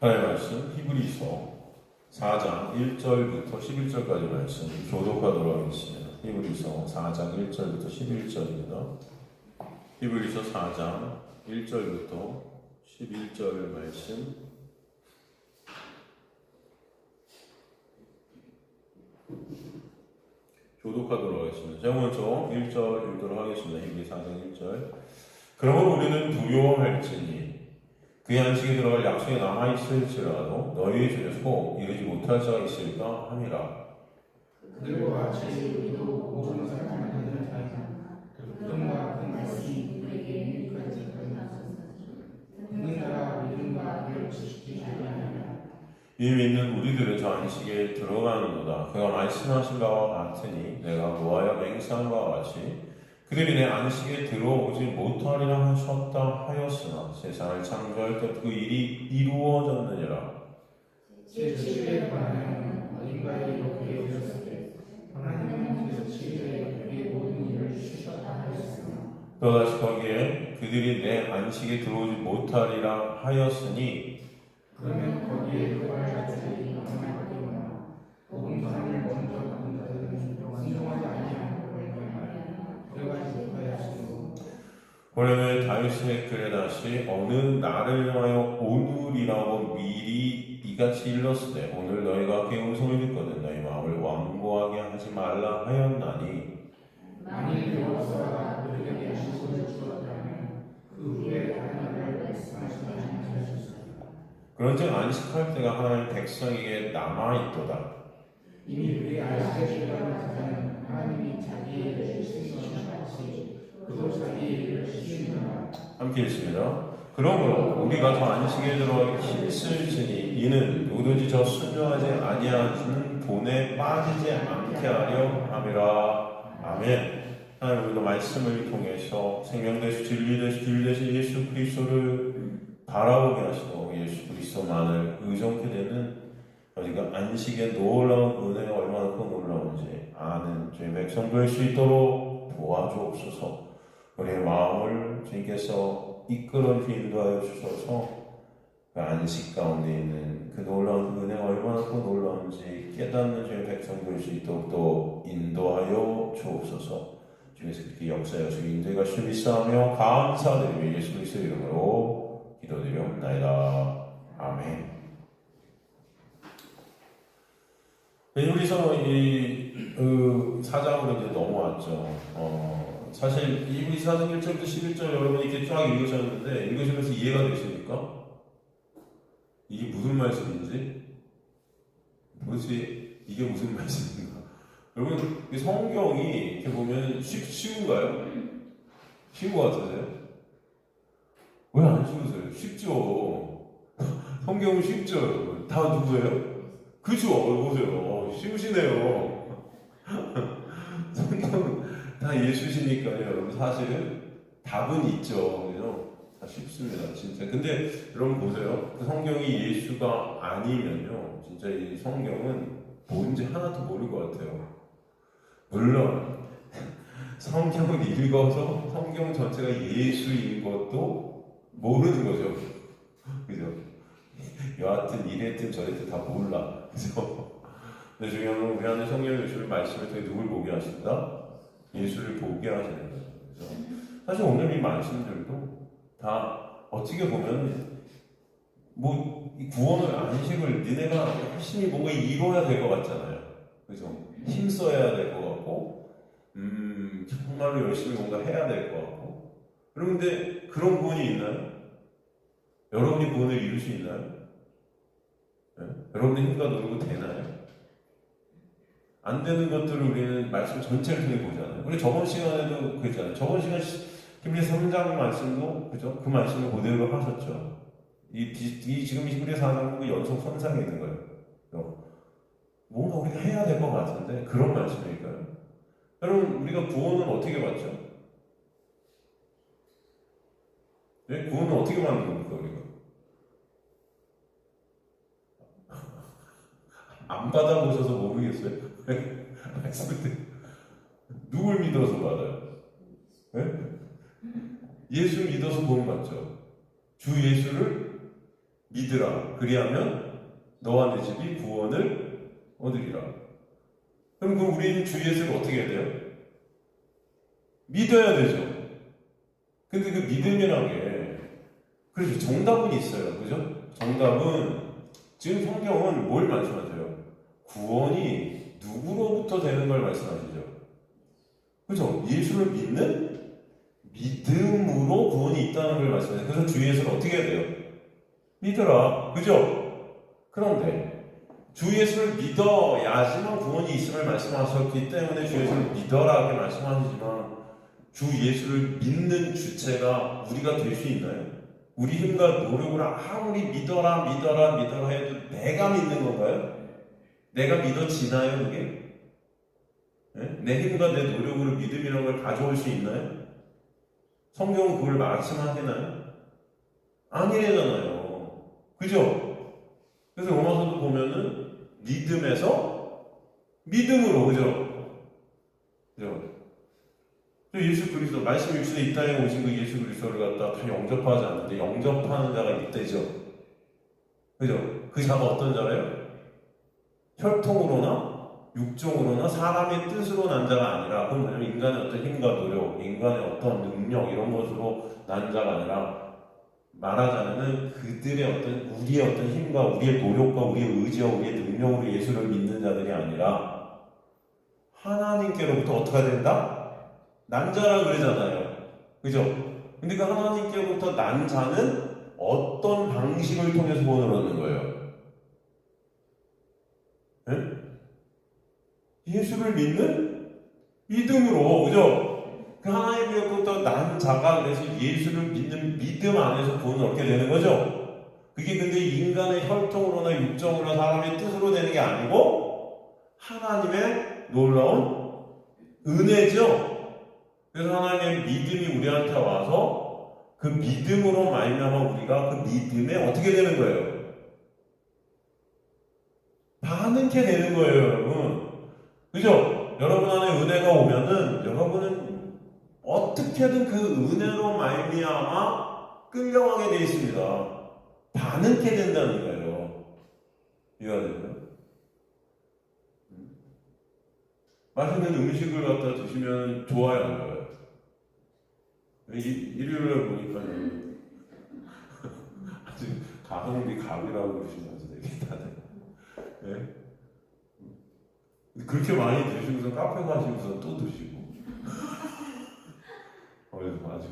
하나님의 말씀 히브리서 4장 1절부터 11절까지 말씀 교독하도록 하겠습니다. 히브리서 4장 1절부터 11절입니다. 히브리서 4장 1절부터 11절 말씀 교독하도록 하겠습니다. 제가 먼저 1절 읽도록 하겠습니다. 히브리 4장 1절. 그러므로 우리는 두려워할지니 그의 안식에 들어갈 약속에 남아있을지라도 너희 중에서 꼭 이르지 못할 자가 있을까 함이라. 그들과 같이 우리도 모든 사람을 만드는 자이나 그들과 그 말씀이 우리에게 유익하지 듣는 자가 믿음과 그를 지키지 아니하느냐. 이 믿는 우리들은 저 안식에 들어가는도다. 그가 말씀하신 바와 같으니 내가 노하여 맹세한 바와 같이 그들이 내 안식에 들어오지 못하리라 하셨다 하였으나 세상을 창조할 때 그 일이 이루어졌느니라. 제7일에 관하여는 어딘가에 이렇게 되었을 때 하나님은 제7일에 그의 모든 일을 쉬셨다 하였으나 또다시 거기에 그들이 내 안식에 들어오지 못하리라 하였으니 그러면 거기에 들어갈 자들이 남아있거나 복음 사람을 먼저 받은 자들은 순종하지 아니하고 들어가지 못하였으므로 원래는 다윗의 글에 다시 어느 날을 위하여 오늘이라고 미리 이같이 일렀으되 오늘 너희가 그의 음성을 듣거든 너희 마음을 완고하게 하지 말라 하였나니 만일 여호와가 그들에게 안식을 주었다면 그 후에 다른 날을 말씀하시지 아니하셨으리라. 그런즉 안식할 때가 하나님 백성에게 남아있도다. 이미 우리 안식에 들어가는 자는 하나님이 자기의 일을 쉬신 것과 같이 그도 자기의 일을 쉬시느니라. 함께 읽습니다. 그러므로 우리가 저 안식에 들어가기 힘쓸지니 이는 누구든지 저 순종하지 아니하는 돈에 빠지지 않게 하려 함이라. 아멘. 하나님 우리가 말씀을 통해서 생명 되시 진리 되시 길 되신 예수 그리스도를 바라보게 하시고 예수 그리스도만을 의존케 되는 우리가 안식의 놀라운 은혜가 얼마나 큰 놀라운지 아는 주의 백성 될 수 있도록 도와주옵소서. 우리의 마음을 주님께서 이끌어 인도하여 주셔서 그 안식 가운데 있는 그 놀라운 은혜가 얼마나 큰 놀라운지 깨닫는 주의 백성 될 수 있도록 또 인도하여 주옵소서. 주께서 그렇게 역사하셔서 인도가 주미사하며 감사드리며 예수 그리스도 이름으로 기도드리옵나이다. 아멘. 히브리서 이 사장으로 이제 넘어왔죠. 사실 히브리 4장 1절부터 11절 여러분이 이렇게 쫙 읽으셨는데 읽으시면서 이해가 되십니까? 이게 무슨 말씀인지? 도대체 이게 무슨 말씀인가? 여러분 이 성경이 이렇게 보면 쉬운가요? 쉬운 것 같으세요? 왜 안 쉬우세요? 쉽죠. 성경은 쉽죠, 여러분. 다 누구예요? 그죠? 보세요. 쉬우시네요. 성경은 다 예수시니까요, 여러분. 사실은 답은 있죠. 그죠? 다 쉽습니다, 진짜. 근데 여러분 보세요. 그 성경이 예수가 아니면요, 진짜 이 성경은 뭔지 하나도 모를 것 같아요. 물론 성경을 읽어서 성경 전체가 예수인 것도 모르는 거죠. 그죠? 여하튼 이랬든 저랬든 다 몰라. 그죠? 근데 중요한 건 우리 안에 성령 예수를 말씀을 통해 누굴 보게 하신다? 예수를 보게 하시는 거죠. 그죠? 사실 오늘 이 말씀들도 다 어떻게 보면 뭐 구원을 안식을 니네가 열심히 뭔가 이뤄야 될 것 같잖아요. 그죠? 힘써야 될 것 같고 정말로 열심히 뭔가 해야 될 것 같고 그런데 그런 구원이 있나요? 여러분이 구원을 이룰 수 있나요? 네? 여러분의 힘과 노력은 되나요? 안 되는 것들을 우리는 말씀 전체를 통해 보잖아요. 우리 저번 시간에도 그랬잖아요. 저번 시간 히브리 3장 말씀도 그죠? 그 말씀을 그대로 하셨죠. 이 지금 히브리 4장도 연속 선상에 있는 거예요. 뭔가 우리가 해야 될 것 같은데 그런 말씀일까요? 여러분 우리가 구원은 어떻게 받죠? 네? 구원은 어떻게 받는 겁니까 우리가? 안 받아보셔서 모르겠어요? 말씀을 때 누굴 믿어서 받아요? 네? 예수 믿어서 구원 받죠. 주 예수를 믿으라. 그리하면 너와 내 집이 구원을 얻으리라. 그럼 우리는 주 예수를 어떻게 해야 돼요? 믿어야 되죠. 근데 그 믿음이라는 게, 그래서 정답은 있어요. 그죠? 정답은, 지금 성경은 뭘 말씀하세요? 구원이 누구로부터 되는 걸 말씀하시죠. 그죠? 예수를 믿는 믿음으로 구원이 있다는 걸 말씀하세요. 그래서 주 예수를 어떻게 해야 돼요? 믿어라. 그죠? 그런데 주 예수를 믿어야지만 구원이 있음을 말씀하셨기 때문에 주 예수를 믿어라 이렇게 말씀하시지만, 주 예수를 믿는 주체가 우리가 될 수 있나요? 우리 힘과 노력으로 아무리 믿어라 해도 내가 믿는 건가요? 내가 믿어지나요 그게? 네? 내 힘과 내 노력으로 믿음이라는 걸 가져올 수 있나요? 성경은 그걸 말씀하시나요? 아니래잖아요. 그죠? 그래서 로마서도 보면은 믿음에서 믿음으로, 그죠? 그죠? 예수 그리스도, 말씀 육신에 이 땅에 오신 그 예수 그리스도를 갖다 다 영접하지 않는데 영접하는 자가 있대죠. 그죠? 그 자가 어떤 자래요? 혈통으로나 육종으로나 사람의 뜻으로 난 자가 아니라, 그건 뭐냐면 인간의 어떤 힘과 노력, 인간의 어떤 능력 이런 것으로 난 자가 아니라, 말하자면은 그들의 어떤, 우리의 어떤 힘과 우리의 노력과 우리의 의지와 우리의 능력으로 예수를 믿는 자들이 아니라 하나님께로부터 어떻게 된다? 난 자라 그러잖아요. 그죠? 근데 그 하나님께로부터 난 자는 어떤 방식을 통해서 구원을 얻는 거예요? 네? 예수를 믿는 믿음으로, 그죠? 그 하나님께로부터 난 자가 그래서 예수를 믿는 믿음 안에서 구원을 얻게 되는 거죠. 그게 근데 인간의 혈통으로나 육정으로나 사람의 뜻으로 되는 게 아니고 하나님의 놀라운 은혜죠. 그래서 하나님의 믿음이 우리한테 와서 그 믿음으로 말미암아 우리가 그 믿음에 어떻게 되는 거예요? 반응케 되는 거예요, 여러분. 그죠? 여러분 안에 은혜가 오면은 여러분은 어떻게든 그 은혜로 말미암아 끌려가게 되어 있습니다. 반응케 된다는 거예요. 이해가 되나요? 맛있는 음식을 갖다 드시면 좋아요, 안 좋아요? 일요일에 보니까 아주 가성비 갑이라고 그러시면서 되게 다들. 네? 그렇게 많이 드시면서 카페 가시면서 또 드시고. 아주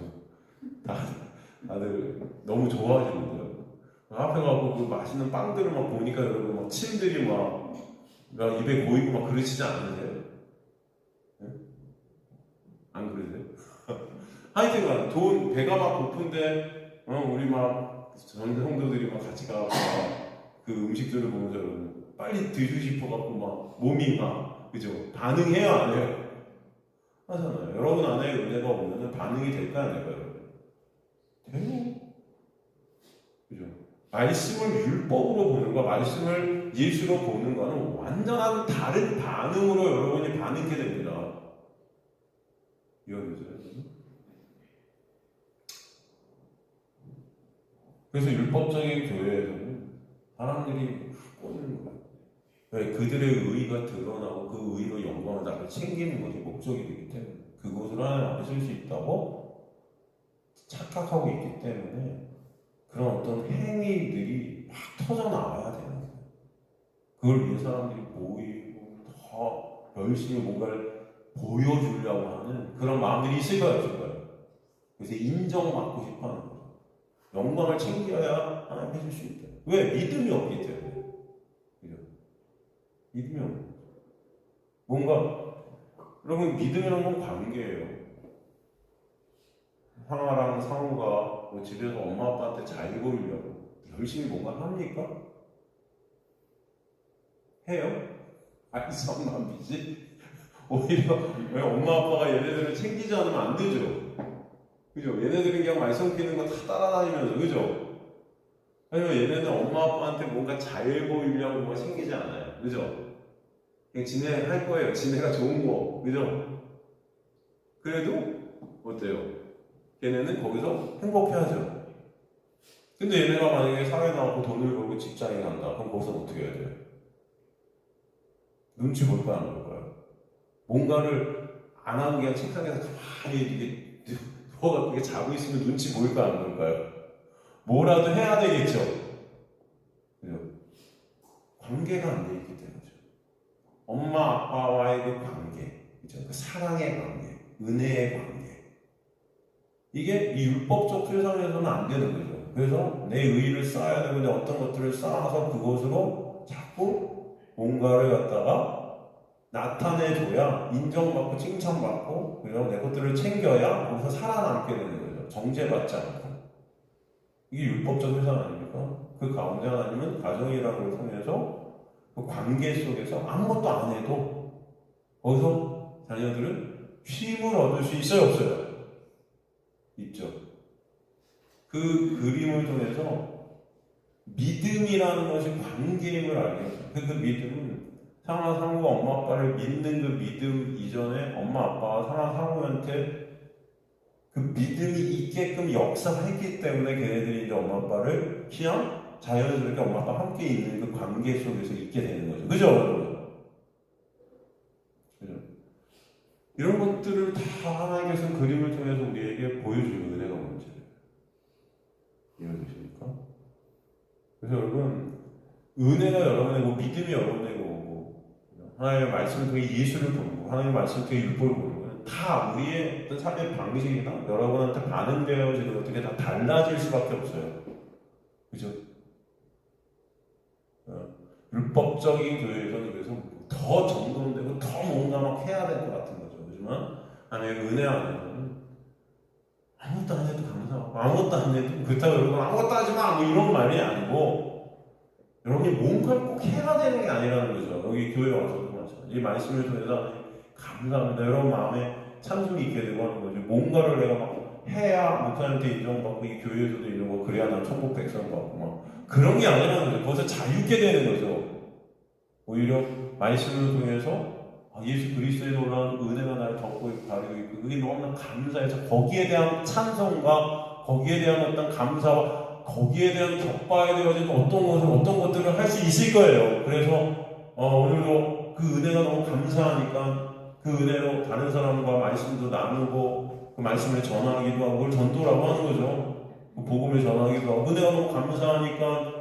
다들 너무 좋아하시는데요. 카페 가고 그 맛있는 빵들을 막 보니까 여러분 막 침들이 막 입에 고이고 막 그러시지 않으세요? 네? 안 그러세요? 하여튼간 돈 배가 막 고픈데 우리 막 성도들이 막 같이 가고 그 음식들을 보면서 빨리 드시고 싶어갖고 막 몸이 막, 그죠? 반응해요 안 해요? 하잖아요. 여러분 안에 은혜가 오면은 반응이 될까 안 될까요? 돼요. 그죠? 말씀을 율법으로 보는 거, 말씀을 예수로 보는 거는 완전한 다른 반응으로 여러분이 반응하게 됩니다. 이해되세요? 그래서 율법적인 교회에서는 사람들이 꼬이는 거예요. 왜? 그들의 의의가 드러나고 그 의의로 영광을 나를 챙기는 것이 목적이 되기 때문에, 그곳을 하나님 앞에 쓸 수 있다고 착각하고 있기 때문에 그런 어떤 행위들이 막 터져 나와야 되는 거예요. 그걸 위해 사람들이 모이고 더 열심히 뭔가를 보여주려고 하는 그런 마음들이 있을까요, 없을까요? 그래서 인정받고 싶어 하는 거예요. 영광을 챙겨야 하나님 해줄 수 있다. 왜? 믿음이 없기 때문에. 그죠? 믿음이 없는 거죠. 뭔가, 여러분, 믿음이란 건 관계예요. 상아랑 상우가 뭐 집에서 엄마 아빠한테 잘 보이려고 열심히 뭔가 합니까? 해요? 아이성만 믿지? 오히려 왜 엄마 아빠가 얘네들을 챙기지 않으면 안 되죠? 그죠? 얘네들은 그냥 말썽 피는 거 다 따라다니면서, 그죠? 아니면 얘네는 엄마 아빠한테 뭔가 잘 보이려고 뭔가 챙기지 않아요. 그죠? 그냥 지네 할 거예요. 지네가 좋은 거. 그죠? 그래도 어때요? 걔네는 거기서 행복해하죠. 근데 얘네가 만약에 사회 나오고 돈을 벌고 직장에 간다. 그럼 거기서 어떻게 해야 돼요? 눈치 볼 거야, 안 볼 거야? 뭔가를 안 하고 그냥 책상에서 가만히 이게 누워갖고 이게 자고 있으면 눈치 보일까, 안 보일까요? 뭐라도 해야 되겠죠. 그죠? 관계가 안 돼 있기 때문이죠. 엄마, 아빠와의 그 관계, 그죠? 그 사랑의 관계, 은혜의 관계. 이게 이 율법적 세상에서는 안 되는 거죠. 그래서 내 의의를 쌓아야 되는데 어떤 것들을 쌓아서 그것으로 자꾸 뭔가를 갖다가 나타내줘야 인정받고 칭찬받고 그리고 내 것들을 챙겨야 거기서 살아남게 되는 거죠. 정죄받지 않고. 이게 율법적 세상 아닙니까? 그 가운데 하나님은 가정이라는 걸 통해서 그 관계 속에서 아무것도 안 해도 거기서 자녀들은 쉼을 얻을 수 있어요, 없어요? 있죠. 그 그림을 통해서 믿음이라는 것이 관계임을 알게 해요. 그 믿음은 상하 상호가 엄마 아빠를 믿는 그 믿음 이전에 엄마 아빠가 상하 상호한테 그 믿음이 있게끔 역사했기 때문에 걔네들이 이제 엄마 아빠를 그냥 자연스럽게 엄마 아빠 함께 있는 그 관계 속에서 있게 되는 거죠. 그죠? 그죠? 이런 것들을 다 하나님께서 그림을 통해서 우리에게 보여주는 은혜가 뭔지 이해되십니까? 그래서 여러분 은혜가 여러분에게 믿음이 여러분에게 오고 하나님의 말씀을 통해 예수를 보고 하나님의 말씀을 통해 율법을 보는 거는 다 우리의 어떤 삶의 방식이나 여러분한테 반응되어지는 것들이 다 달라질 수밖에 없어요. 그죠? 율법적인 교회에서는 그래서 더 정돈되고 더 뭔가 막 해야 될 것 같은 거죠. 하지만 하나님의 은혜 안에서는 아무것도 안 해도 감사하고 아무것도 안 해도 그렇다고 여러분 아무것도 하지 마! 뭐 이런 말이 아니고 여러분이 뭔가를 꼭 해야 되는 게 아니라는 거죠. 여기 교회 와서도 마찬가지. 이 말씀을 통해서 감사합니다. 여러분 마음에 찬송이 있게 되고 하는 거죠. 뭔가를 내가 막 해야 목사님한테 인정받고 이 교회에서도 이런 거 그래야 난 천국 백성 받고 막 그런 게 아니라는 거죠. 거기서 자유게 되는 거죠. 오히려 말씀을 통해서 예수 그리스도의 놀라운 은혜가 나를 덮고 있고 가리고 있고 그게 너무나 감사해서 거기에 대한 찬송과 거기에 대한 어떤 감사와 거기에 대한 격파에 되어진 어떤 것들을 할 수 있을 거예요. 그래서 오늘도 그 은혜가 너무 감사하니까 그 은혜로 다른 사람과 말씀도 나누고 그 말씀을 전하기도 하고 그걸 전도라고 하는 거죠. 그 복음을 전하기도 하고 은혜가 너무 감사하니까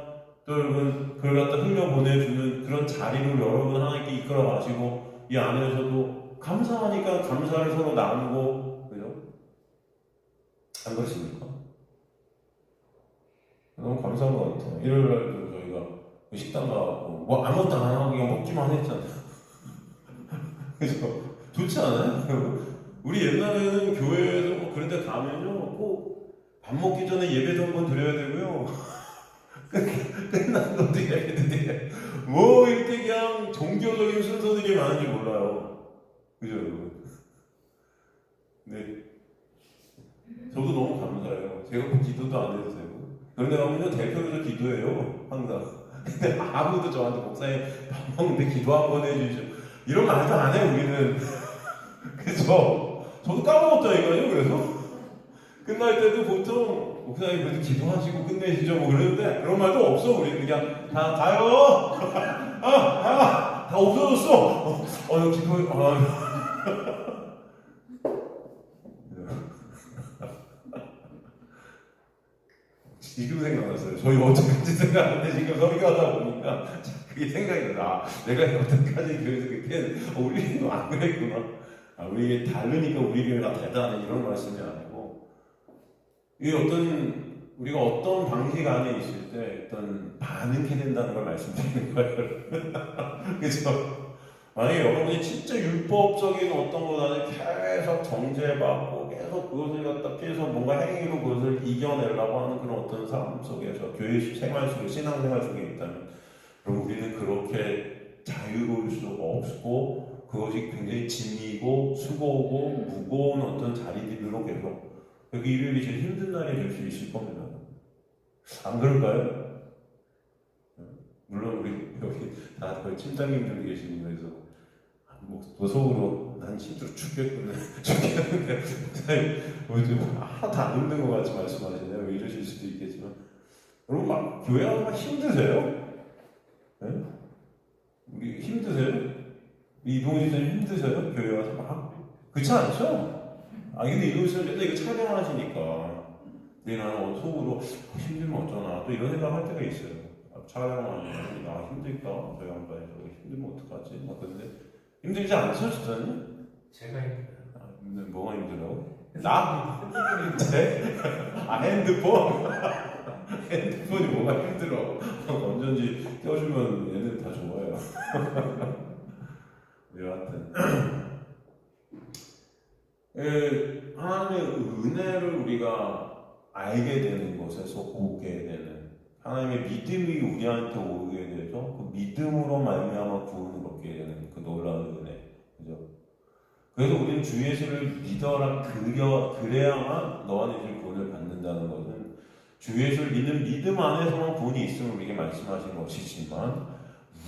또 여러분 그걸 갖다 흘려보내주는 그런 자리를 여러분 하나님께 이끌어 가시고 이 안에서도 감사하니까 감사를 서로 나누고 그죠? 안 그렇습니까? 너무 감사한 것 같아요. 일요일날도 저희가 식당 가고 뭐 아무것도 안 하고 그냥 먹기만 했잖아요. 그죠? 좋지 않아요? 우리 옛날에는 교회에서 뭐 그런 데 가면요 꼭 밥 먹기 전에 예배도 한번 드려야 되고요. 끝난 것도 예배드려야 뭐 이렇게 그냥 종교적인 순서들이 많은지 몰라요. 그죠 여러분? 네. 저도 너무 감사해요. 제가 뭐 기도도 안 해도 되고 그런데 가면요 대표로서 기도해요 항상. 근데 아무도 저한테 목사님 밥 먹는데 기도 한번 해주시죠 이런 말도 안 해요 우리는. 그죠? 저도 까먹었다니까요. 그래서 끝날 때도 보통 목사님 그래도 기도하시고 끝내시죠 뭐 그러는데 그런 말도 없어. 우리 그냥 다 가요. 다 없어졌어. 기도 지금 생각났어요. 저희 어제까지 생각하는데 지금 설교하다 보니까 그게 생각이 나. 내가 여태까지 교회에서 그렇게 우리는 안 그랬구나. 우리 다르니까 우리 교회가 대단해 이런 말씀이 아니고 이 우리가 어떤 방식 안에 있을 때 어떤 반응해야 된다는 걸 말씀드리는 거예요. 그죠? 만약에 여러분이 진짜 율법적인 어떤 것 안에 계속 정죄받고 계속 그것을 갖다 피해서 뭔가 행위로 그것을 이겨내려고 하는 그런 어떤 삶 속에서 교회 생활 속에 신앙생활 속에 있다면 그럼 우리는 그렇게 자유로울 수 없고 그것이 굉장히 짐이고 수고고 무거운 어떤 자리들로 계속 여기 일요일이 제일 힘든 날이 될 수 있을 겁니다. 안 그럴까요? 물론 우리 여기 다 거의 팀장님들 계시고 그래서 뭐 속으로 난 힘들어 죽겠구나 목사님 하나도 안 힘든 것 같이 말씀하시네요. 왜 이러실 수도 있겠지만 여러분 막 교회 와서 막 힘드세요? 네? 우리 힘드세요? 이동희 선생님 힘드세요? 교회 와서 막? 그렇지 않죠? 아 근데 이동희 선생님 맨날 이거 촬영하시니까 나는 속으로 힘들면 어쩌나 또 이런 생각 할 때가 있어요. 촬영하면 나 힘들까? 저희 양반이 저거 힘들면 어떡하지? 막 그런데 힘들지 않으세요, 집사님? 제가 힘들어요. 근데 뭐가 힘들어? 나? 제? 핸드폰? 핸드폰이 뭐가 힘들어? 건전지 껴주면 얘네 다 좋아요. 여하튼 하나님의 은혜를 우리가 알게 되는 것에서 오게 되는 하나님의 믿음이 우리한테 오게 돼서 그 믿음으로 말미암아 구원을 얻게 되는 그 놀라운 은혜, 그죠? 그래서 우리는 주 예수를 믿어라 그래야만 너와 내 집 구원을 받는다는 것은 주 예수를 믿는 믿음 안에서만 구원이 있음을 우리에게 말씀하신 것이지만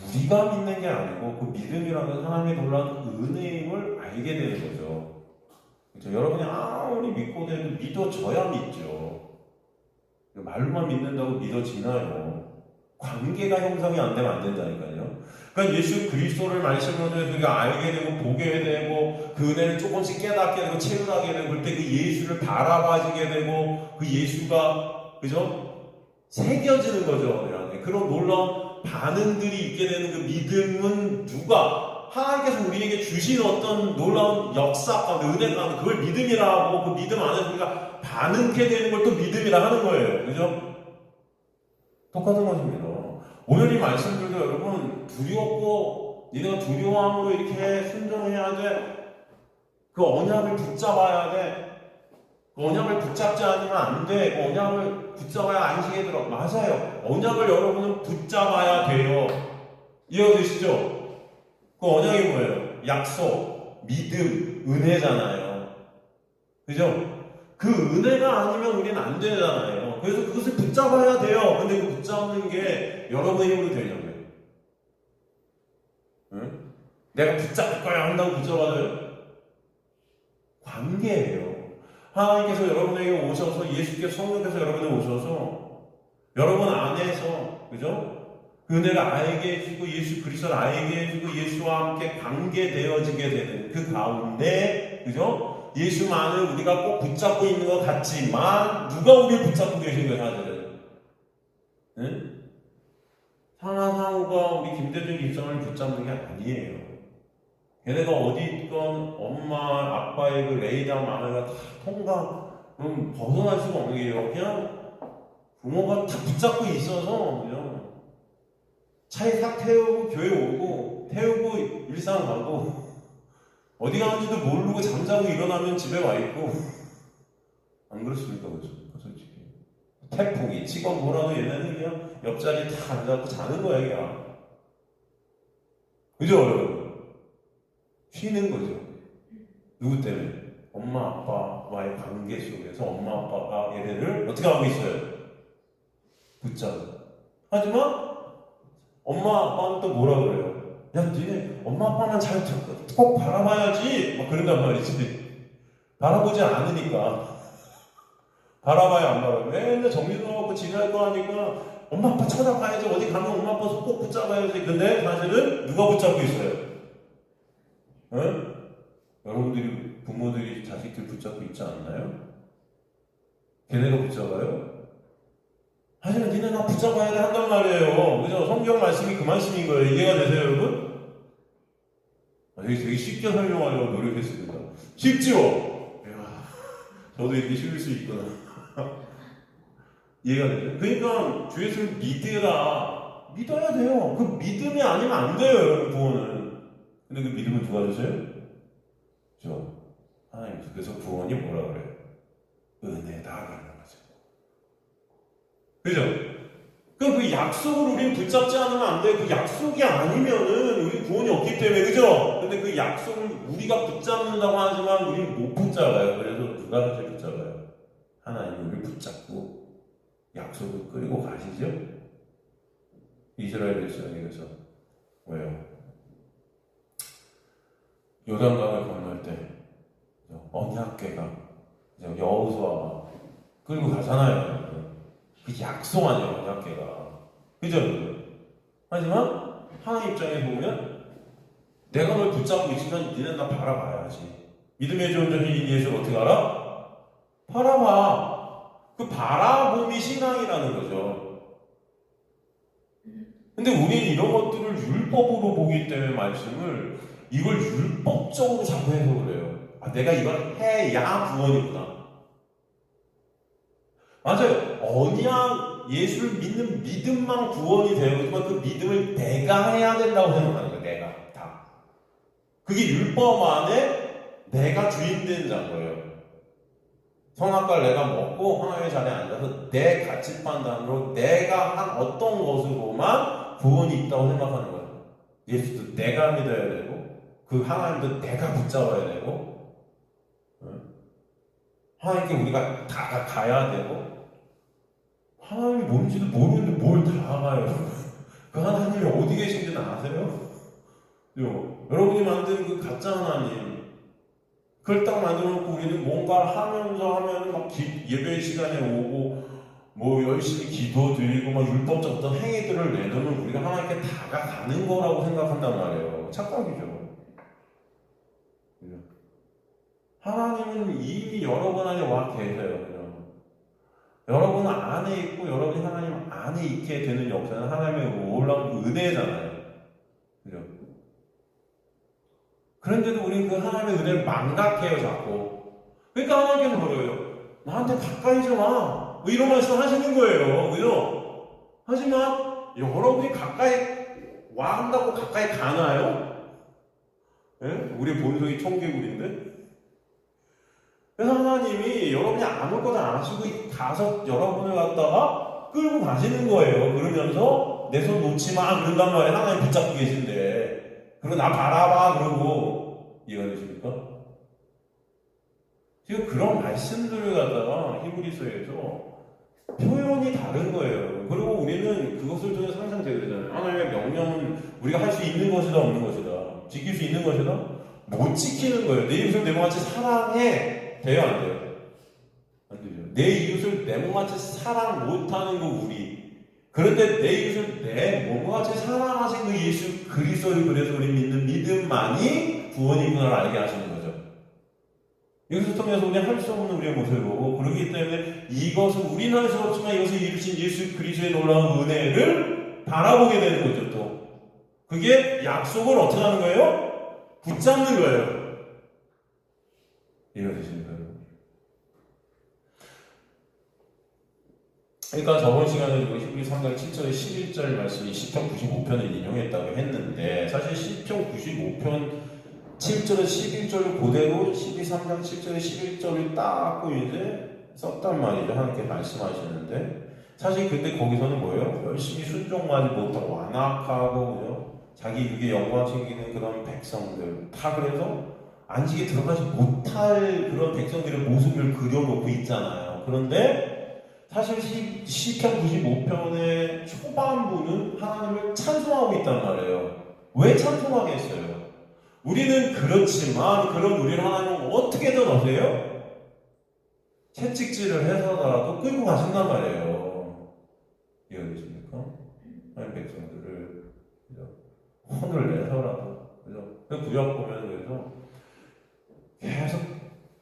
우리가 믿는 게 아니고 그 믿음이라는 것은 하나님의 놀라운 은혜임을 알게 되는 거죠. 그렇죠? 여러분이 아무리 믿고 돼도 믿어져야 믿죠. 말로만 믿는다고 믿어지나요? 관계가 형성이 안 되면 안 된다니까요. 그러니까 예수 그리스도를 말씀으로 우리가 알게 되고 보게 되고 그 은혜를 조금씩 깨닫게 되고 체험하게 되고 그때 그 예수를 바라봐지게 되고 그 예수가 그죠? 새겨지는 거죠. 그런 놀라운 반응들이 있게 되는 그 믿음은 누가 하나님께서 우리에게 주신 어떤 놀라운 역사 가운데 은혜 가운데 그걸 믿음이라 하고 그 믿음 안에서 우리가 반응케 되는 걸 또 믿음이라 하는 거예요. 그죠? 똑같은 것입니다. 오늘 이 말씀들도 여러분 두렵고 니네가 두려움으로 이렇게 순종해야 돼. 그 언약을 붙잡아야 돼. 그 언약을 붙잡지 않으면 안 돼. 그 언약을 붙잡아야 안식에 들어. 맞아요. 언약을 여러분은 붙잡아야 돼요. 이해되시죠? 그 언약이 뭐예요? 약속, 믿음, 은혜잖아요. 그죠? 그 은혜가 아니면 우리는 안 되잖아요. 그래서 그것을 붙잡아야 돼요. 근데 그 붙잡는 게 여러분의 힘으로 되냐고요. 응? 내가 붙잡을 거야 한다고 붙잡아줘요? 관계예요. 하나님께서 여러분에게 오셔서 예수께서 성령께서 여러분에게 오셔서 여러분 안에서 그죠? 그 은혜를 알게 해주고 예수 그리스도를 알게 해주고 예수와 함께 관계되어지게 되는 그 가운데 그죠? 예수만을 우리가 꼭 붙잡고 있는 것 같지만 누가 우리를 붙잡고 계신 거예요? 하나님은? 응? 상하상우가 우리 김대중 입성을 붙잡는 게 아니에요. 걔네가 어디 있건 엄마, 아빠의 그 레이더 마늘가 다 벗어날 수가 없는 게요. 그냥 부모가 다 붙잡고 있어서 그냥 차에 싹 태우고 교회 오고 태우고 일상 가고 어디 가는지도 모르고 잠자고 일어나면 집에 와 있고 안 그렇습니까? 그죠? 솔직히 태풍이 치고 뭐라도 얘네는 그냥 옆자리에 다 앉아서 자는 거야 그냥. 그죠 여러분? 쉬는 거죠. 누구 때문에? 엄마 아빠와의 관계 속에서 엄마 아빠가 얘네를 어떻게 하고 있어요? 붙잡아. 하지만 엄마 아빠는 또 뭐라 그래요? 야 니네 엄마 아빠만 잘 꼭 바라봐야지 막 그런단 말이지. 바라보지 않으니까 바라봐야 안 바라봐. 맨날 정리도 하고 지낼 거 하니까 엄마 아빠 찾아가야지. 어디 가면 엄마 아빠 손 꼭 붙잡아야지. 근데 사실은 누가 붙잡고 있어요? 응? 여러분들이 부모들이 자식들 붙잡고 있지 않나요? 걔네가 붙잡아요? 하지만 니네가 붙잡아야 돼 한단 말이에요. 그죠? 성경 말씀이 그 말씀인 거예요. 이해가 되세요, 여러분? 되게 쉽게 설명하려고 노력했습니다. 쉽지요? 이야, 저도 이렇게 쉬울 수 있구나. 이해가 되죠? 그러니까 주 예수를 믿어야 돼요. 그 믿음이 아니면 안 돼요, 여러분, 구원은. 근데 그 믿음을 누가 주세요? 하나님. 그래서 구원이 뭐라 그래요? 은혜다라는 거죠. 그죠? 그 약속을 우리는 붙잡지 않으면 안 돼요. 그 약속이 아니면은 우리 구원이 없기 때문에, 그죠? 근데 그 약속을 우리가 붙잡는다고 하지만 우리는 못 붙잡아요. 그래서 누가 사실 붙잡아요? 하나님이 우리를 붙잡고 약속을 끌고 가시죠? 이스라엘 백성에게서 왜요? 요단강을 건널 때 언약궤가 여호수아가 끌고 가잖아요. 그 약속 아니야, 언약궤가. 그죠? 하지만 하나님 입장에서 보면 내가 널 붙잡고 있으면 니는 나 바라봐야지. 믿음의 존재인 예수를 어떻게 알아? 바라봐. 그 바라봄이 신앙이라는 거죠. 근데 우리는 이런 것들을 율법으로 보기 때문에 말씀을 이걸 율법적으로 자꾸 해석을 해요. 아, 내가 이걸 해야 구원이구나. 맞아요. 언약 예수를 믿는 믿음만 구원이 되지만 그 믿음을 내가 해야 된다고 생각하는 거예요. 내가 다. 그게 율법 안에 내가 주인된 자인 거예요. 선악과를 내가 먹고 하나님의 자리에 앉아서 내 가치 판단으로 내가 한 어떤 것으로만 구원이 있다고 생각하는 거예요. 예수도 내가 믿어야 되고 그 하나님도 내가 붙잡아야 되고 하나님께 우리가 다가가야 되고 하나님이 뭔지도 모르는데 뭘 다가가요? 그 하나님이 어디 계신지는 아세요? 여러분이 만든 그 가짜 하나님 그걸 딱 만들어 놓고 우리는 뭔가를 하면 막 예배 시간에 오고 뭐 열심히 기도 드리고 막 율법적 어떤 행위들을 내놓으면 우리가 하나님께 다가가는 거라고 생각한단 말이에요. 착각이죠. 하나님은 이미 여러분 안에 와 계세요. 여러분 안에 있고 여러분이 하나님 안에 있게 되는 역사는 하나님의 놀라운 은혜잖아요. 그죠? 그런데도 우리는 그 하나님의 은혜를 망각해요, 자꾸. 그러니까 하나님께서 뭐래요? 나한테 가까이 좀 와. 뭐 이런 말씀 하시는 거예요. 그죠? 하지만 여러분이 가까이 와 한다고 가까이 가나요? 예? 우리 본성이 청개구리인데? 그래서 하나님이 여러분이 아무것도 안 하시고 가서 여러분을 갖다가 끌고 가시는 거예요. 그러면서 내 손 놓지 마 그런단 말이에요. 하나님 붙잡고 계신데. 그리고 나 바라봐 그러고 이해가 되십니까? 지금 그런 말씀들을 갖다가 히브리서에서 표현이 다른 거예요. 그리고 우리는 그것을 통해 상상되게 되잖아요. 하나님의 명령은 우리가 할 수 있는 것이다 없는 것이다. 지킬 수 있는 것이다 못 지키는 거예요. 내 이웃을 내 몸같이 사랑해 돼요 안 돼요? 안 되죠. 내 이웃을 내 몸같이 사랑 못하는 거 우리. 그런데 내 이웃을 내 몸같이 사랑하신 그 예수 그리스도를 그래서 우리 믿는 믿음만이 구원이구나를 알게 하시는 거죠. 이것을 통해서 우리는 할 수 없는 우리의 모습을 보고 그렇기 때문에 이것은 우리는 할 수 없지만 이것을 이루신 예수 그리스도의 놀라운 은혜를 바라보게 되는 거죠. 또 그게 약속을 어떻게 하는 거예요? 붙잡는 거예요. 이해가 되십니까? 그러니까 저번 시간에 히브리 3장 7절에 11절 말씀이 시편 95편을 인용했다고 했는데 사실 시편 95편 7절에 11절을 그대로 3장 7절에 11절을 닦고 이제 썼단 말이죠. 하나님께 말씀하시는데 사실 그때 거기서는 뭐예요? 열심히 순종하지 못하고 완악하고 그죠? 자기 그게 영광 챙기는 그런 백성들 다 그래서 안식에 들어가지 못할 그런 백성들의 모습을 그려놓고 있잖아요. 그런데 사실 시편 95편의 초반부는 하나님을 찬송하고 있단 말이에요. 왜 찬송하게 했어요? 우리는 그렇지만 그런 우리를 하나님은 어떻게든 어세요? 채찍질을 해서라도 끌고 가신단 말이에요. 이해되십니까? 하나님 백성들을 혼을 내서라도 그죠? 구약 보면 그래서 계속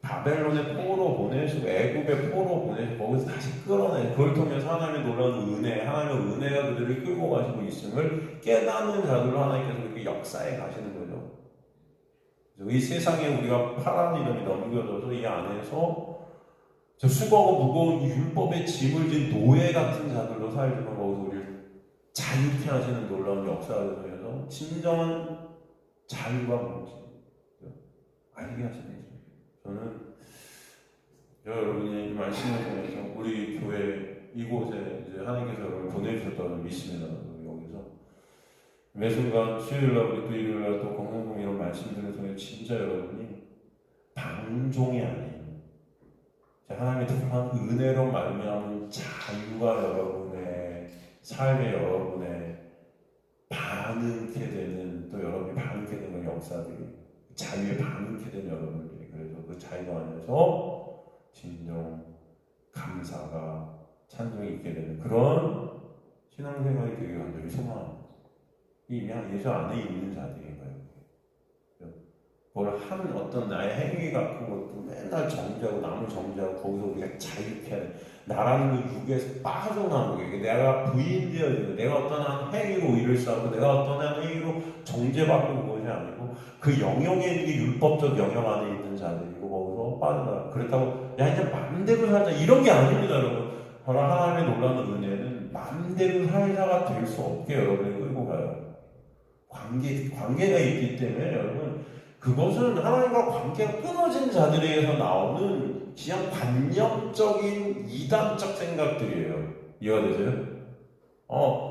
바벨론의 포로 보내시고 애굽의 포로 보내시고 거기서 다시 끌어내 그걸 통해서 하나님의 놀라운 은혜 하나님의 은혜가 그들을 끌고 가시고 있음을 깨닫는 자들로 하나님께서 이렇게 역사에 가시는 거죠. 이 세상에 우리가 파란 이름이 넘겨져서 이 안에서 저 수고하고 무거운 율법의 짐을 진 노예 같은 자들로 살지만 거기서 우리를 자유케 하시는 놀라운 역사를 통해서 진정한 자유가 뭔지 알게 하시는 거죠. 저는 여러분이 말씀을 통해서 우리 교회 이곳에 이제 하나님께서 여러분을 보내주셨다고 믿습니다. 여기서 매 순간 수요일날 우리 또 일요일날 또 건강공 이런 말씀들을 통해 진짜 여러분이 방종이 아닌 하나님의 특별한 은혜로 말미암은 자유가 여러분의 삶에 여러분의 반응케 되는 또 여러분이 반응케 되는 역사들이 자유에 반응케 되는 여러분들이 그래서 그 자유 안에서 진정 감사가 찬송이 있게 되는 그런 신앙생활이 되게 간절히 소망합니다. 이미 예수 안에 있는 자들인 거예요. 뭘 하는 어떤 나의 행위 같은 것도 맨날 정죄하고 남을 정죄하고 거기서 우리가 자유케 하는 나라는 그 유괴에서 빠져나오게 내가 부인되어지고 내가 어떤 한 행위로 의를 쌓고 내가 어떤 한 행위로 정죄받고 그것이 아니고 그 영역에 있는 게 율법적 영역 안에 있는 자들이고 거기서 빠져나가. 그렇다고 야 이제 맘대로 살자 이런 게 아닙니다 여러분. 바로 하나님의 놀라운 은혜는 맘대로 살자가 될 수 없게 여러분을 끌고 가요. 관계가 있기 때문에 여러분 그것은 하나님과 관계가 끊어진 자들에게서 나오는 그냥 관념적인 이단적 생각들이에요. 이해가 되세요?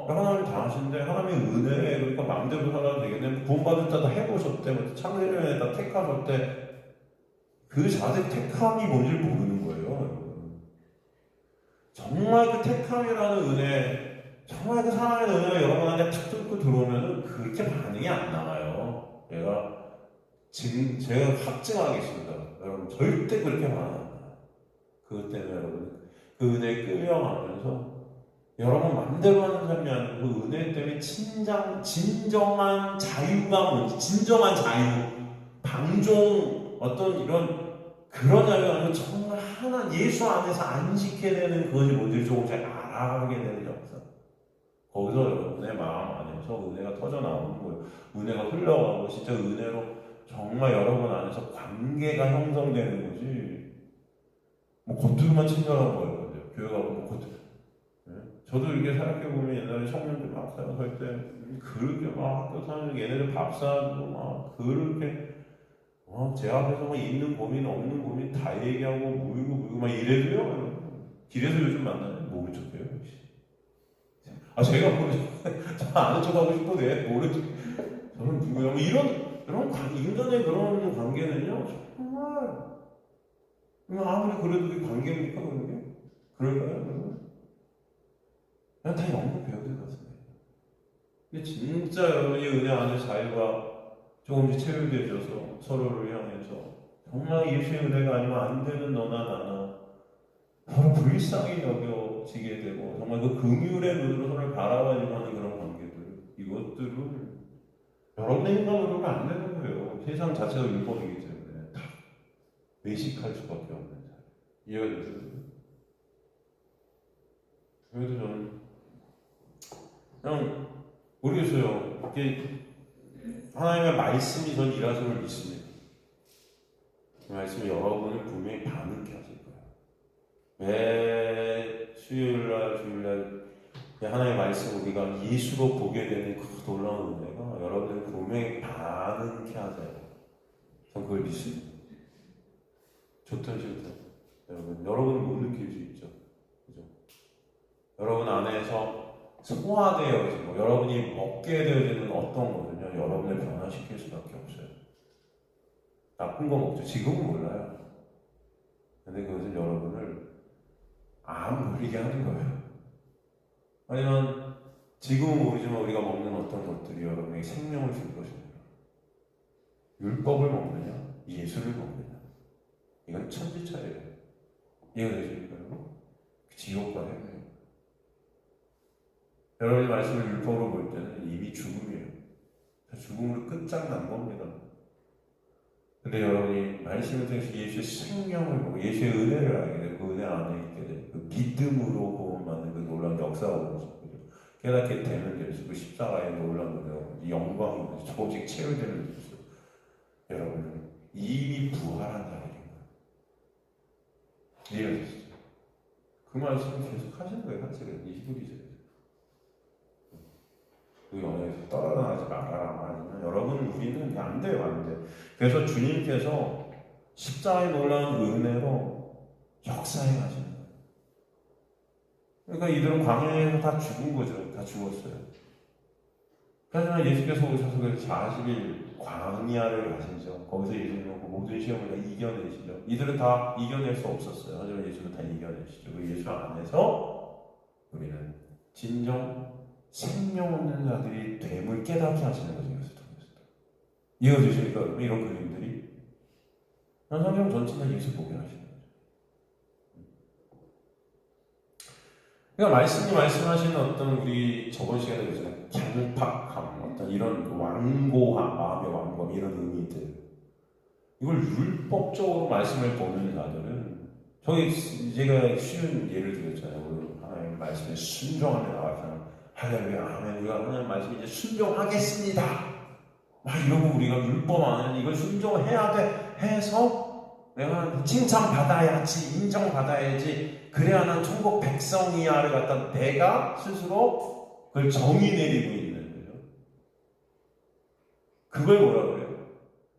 하나님 다 하신데 하나님의 은혜에 그러니까 마음대로 살아도 되겠네. 구원받을 때 다 해보셨대. 창세전에 다 택하셨대. 그 자세 택함이 뭔지 모르는 거예요. 정말 그 택함이라는 은혜, 정말 그 사랑의 은혜가 여러분한테 탁 뚫고 들어오면 그렇게 반응이 안 나와요. 제가 확증하겠습니다. 여러분 절대 그렇게 반응 안 나와요. 그것 때문에 여러분 그 은혜에 끌려가면서 여러분 맘대로 하는 삶이 아니고 그 은혜 때문에 진정한 자유가 뭔지 진정한 자유 방종 어떤 이런 그런 자유가 아니고 정말 하나 예수 안에서 안식해 되는 그것이 뭔지 조금씩 알아가게 되는 역사. 거기서 여러분의 마음 안에서 은혜가 터져 나오는 거예요. 은혜가 흘러가고 진짜 은혜로 정말 여러분 안에서 관계가 형성되는 거지. 뭐 겉으로만 친절한 거예요. 교회가 뭐 겉으로. 네? 저도 이렇게 생각해보면 옛날에 청년들 막 생각할 때 그렇게 막 학교 다니는 얘네들 밥 사주고 막 그렇게 제 앞에서 막 있는 고민 없는 고민 다 얘기하고 물고 막 이래도요. 길에서 요즘 만나면 모른 척해요. 제가 모르죠. 저 아는 척하고 싶어도 모르죠. 저는 누구야? 뭐 이런 인간의 그런 관계는요 정말 아무리 그래도 그 관계입니까 그런 게? 그럴까요 여러분? 그냥 다 영국 배우들 같습니다. 근데 진짜 여러분이 은혜 안에 자유가 조금씩 체류되어서 서로를 향해서 정말 예수의 은혜가 아니면 안 되는 너나 나나 서로 불쌍히 여겨지게 되고 정말 그 긍휼의 눈으로 서로를 바라봐주고 하는 그런 관계들 이것들은 여러분의 힘만으로는 안 되는 거예요. 세상 자체가 율법이기 때문에 다 외식할 수밖에 없는 자. 이해가 되세요? 그래도 저는 그냥 모르겠어요. 이게 하나님의 말씀이 전 일하심을 믿습니다. 그 말씀이 여러분을 분명히 반응케 하실 거예요. 매 수요일날 주일날 하나님의 말씀 우리가 예수로 보게 되는 그 놀라운 은혜가 여러분을 분명히 반응케 하세요. 전 그걸 믿습니다. 좋든 싫든 여러분은 못 느낄 수 있죠. 그죠? 여러분 안에서 소화되어지고 여러분이 먹게 되어지는 어떤 거든요 여러분을 변화시킬 수밖에 없어요. 나쁜 거 먹죠. 지금은 몰라요. 근데 그것은 여러분을 안 물리게 하는 거예요. 아니면 지금은 모르지만 우리가 먹는 어떤 것들이 여러분에게 생명을 줄 것입니다. 율법을 먹느냐 예수를 먹느냐 이건 천지차이예요. 이해가 되십니까 여러분? 지옥과 해요. 여러분의 말씀을 율법으로 볼 때는 이미 죽음이에요. 죽음으로 끝장난 겁니다. 근데 여러분이 말씀을 통해서 예수의 생명을 보고 예수의 은혜를 알게 되고 그 은혜 안에 있게 되고 그 믿음으로 구원받는 그 놀라운 역사가 오죠. 깨닫게 되는 데서 그 십자가의 놀라운 은혜가 영광이 조금씩 채워되는 데서 여러분은 이미 부활한 자들인 거예요. 이해가 되시죠? 그 말씀을 계속 하시는 거예요. 같이 22절에서. 그 연애에서 떠나가지 말아라 아니면 여러분 우리는 안 돼요 안 돼. 그래서 주님께서 십자가의 놀라운 은혜로 역사해 가시는 거예요. 그러니까 이들은 광야에서 다 죽은 거죠. 다 죽었어요. 하지만 예수께서 오셔서 그 40일 광야를 가시죠. 거기서 예수님은 그 모든 시험을 다 이겨내시죠. 이들은 다 이겨낼 수 없었어요. 하지만 예수는 다 이겨내시죠. 그 예수 안에서 우리는 진정 생명 없는 자들이 됨을 깨닫게 하시는 거죠. 이것을 통해서. 이해가 되십니까? 이런 그림들이 성경 전체가 예수 보게 하시는 거죠. 그러니까 말씀이 말씀하시는 어떤 우리 저번 시간에 보잖아요. 강팍함, 어떤 이런 완고함, 마음의 완고함 이런 의미들. 이걸 율법적으로 말씀을 보는 자들은 저기 제가 쉬운 예를 드렸잖아요. 오늘 하나님 말씀에 순종하며 나가잖아요. 할렐루야, 아멘. 우리가 하나님 말씀에 이제 순종하겠습니다. 막 이러고 우리가 율법 안에 이걸 순종해야 돼 해서 내가 칭찬받아야지, 인정받아야지, 그래야 난 천국 백성이야를 갖다 내가 스스로 그걸 정의 내리고 있는 거죠. 그걸 뭐라 그래요?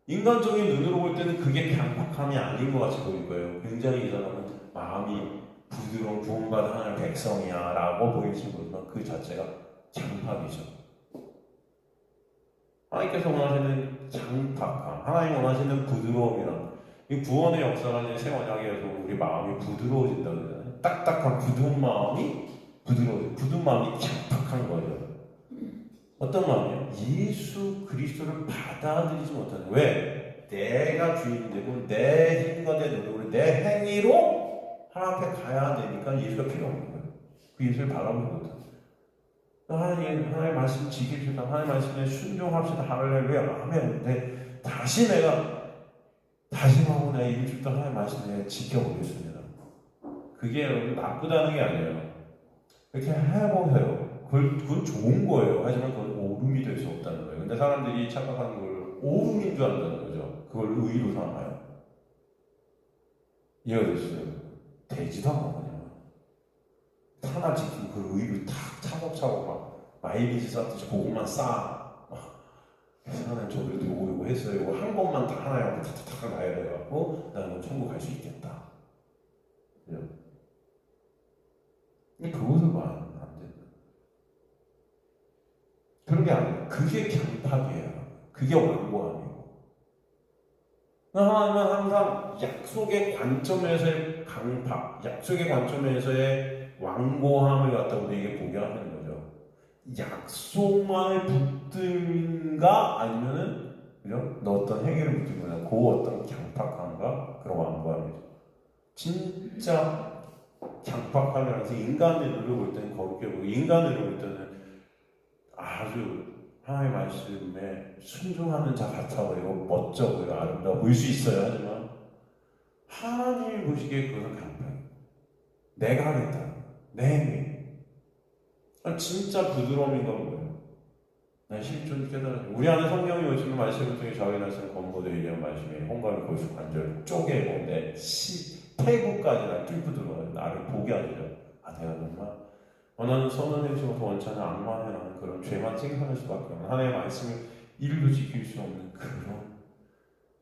인간적인 눈으로 볼 때는 그게 강팍함이 아닌 것 같이 보일 거예요. 굉장히 이 사람은 마음이 부드러운 구원받은 하나님의 백성이야 라고 보일지 모르지만 그 자체가 강팍이죠. 하나님께서 원하시는 강팍함, 하나님 원하시는 부드러움이란 이 구원의 역사가 이제 새 언약에서 우리 마음이 부드러워진다고 그러잖아요. 딱딱한 굳은 마음이 부드러워져. 굳은 마음이 강팍한 거죠. 어떤 마음이요? 예수 그리스도를 받아들이지 못하는. 왜? 내가 주인이 되고 내 힘과 내 노력으로 내 행위로 하나님 앞에 가야 되니까 예수가 필요 없는 거예요. 그 예수를 바라보지 못하는. 하나님 말씀 지킵시다. 하나님 말씀에 순종합시다. 할렐루야. 아멘. 근데 다시 하고 내가 일주일도 하나님 말씀에 지켜보겠습니다. 그게 여러분 나쁘다는 게 아니에요. 그렇게 해보세요. 그건 좋은 거예요. 하지만 그건 오름이 될 수 없다는 거예요. 근데 사람들이 착각하는 걸 오름인 줄 안다는 거죠. 그걸 의로 삼아요. 이해가 됐어요? 되지도 않거든요. 하나 지키고 그 의로 탁 차곡차곡 막 마일리지 쌓듯이 그것만 쌓아. 하나님 저들도 이거 했어요. 이거 한 것만 다 하나에 탁탁탁 놔야 돼갖고 나는 천국 갈 수 있겠다. 근데 그것은 안 된다. 그런 게 아니에요. 그게 강팍이에요. 그게 완고함이고. 하나님은 항상 약속의 관점에서의 강팍, 약속의 관점에서의 완고함을 갖다 우리에게 보게 하는 거죠. 약속만을 붙든가 아니면은 그죠? 너 어떤 행위를 붙든가 그 어떤 강팍함과 그런 완고함이죠. 진짜 강팍함이라서 인간의 눈으로 볼 때는 거룩해 보이고 인간으로 볼 때는 아주 하나님의 말씀에 순종하는 자 같아 보이고 멋져 보이고 아름다워 보일 수 있어요. 하지만 하나님이 보시기에 그것은 강팍이에요. 내가 하겠다. 내 행위. 진짜 부드러움인 건 뭐예요? 난 실존 깨달아요. 우리 안에 성령이 오시는 말씀을 통해 저희 말씀 권고되어 있는 말씀이 홍감이 골수 관절 쪼개고 내 태구까지 날 뚫고 들어가요. 나를 보게 하죠. 아 내가 정말 원하는 선언의 지어서 원차는 악마에 나는 그런 죄만 찡하는 수밖에 없는 하나님의 말씀을 일도 지킬 수 없는 그런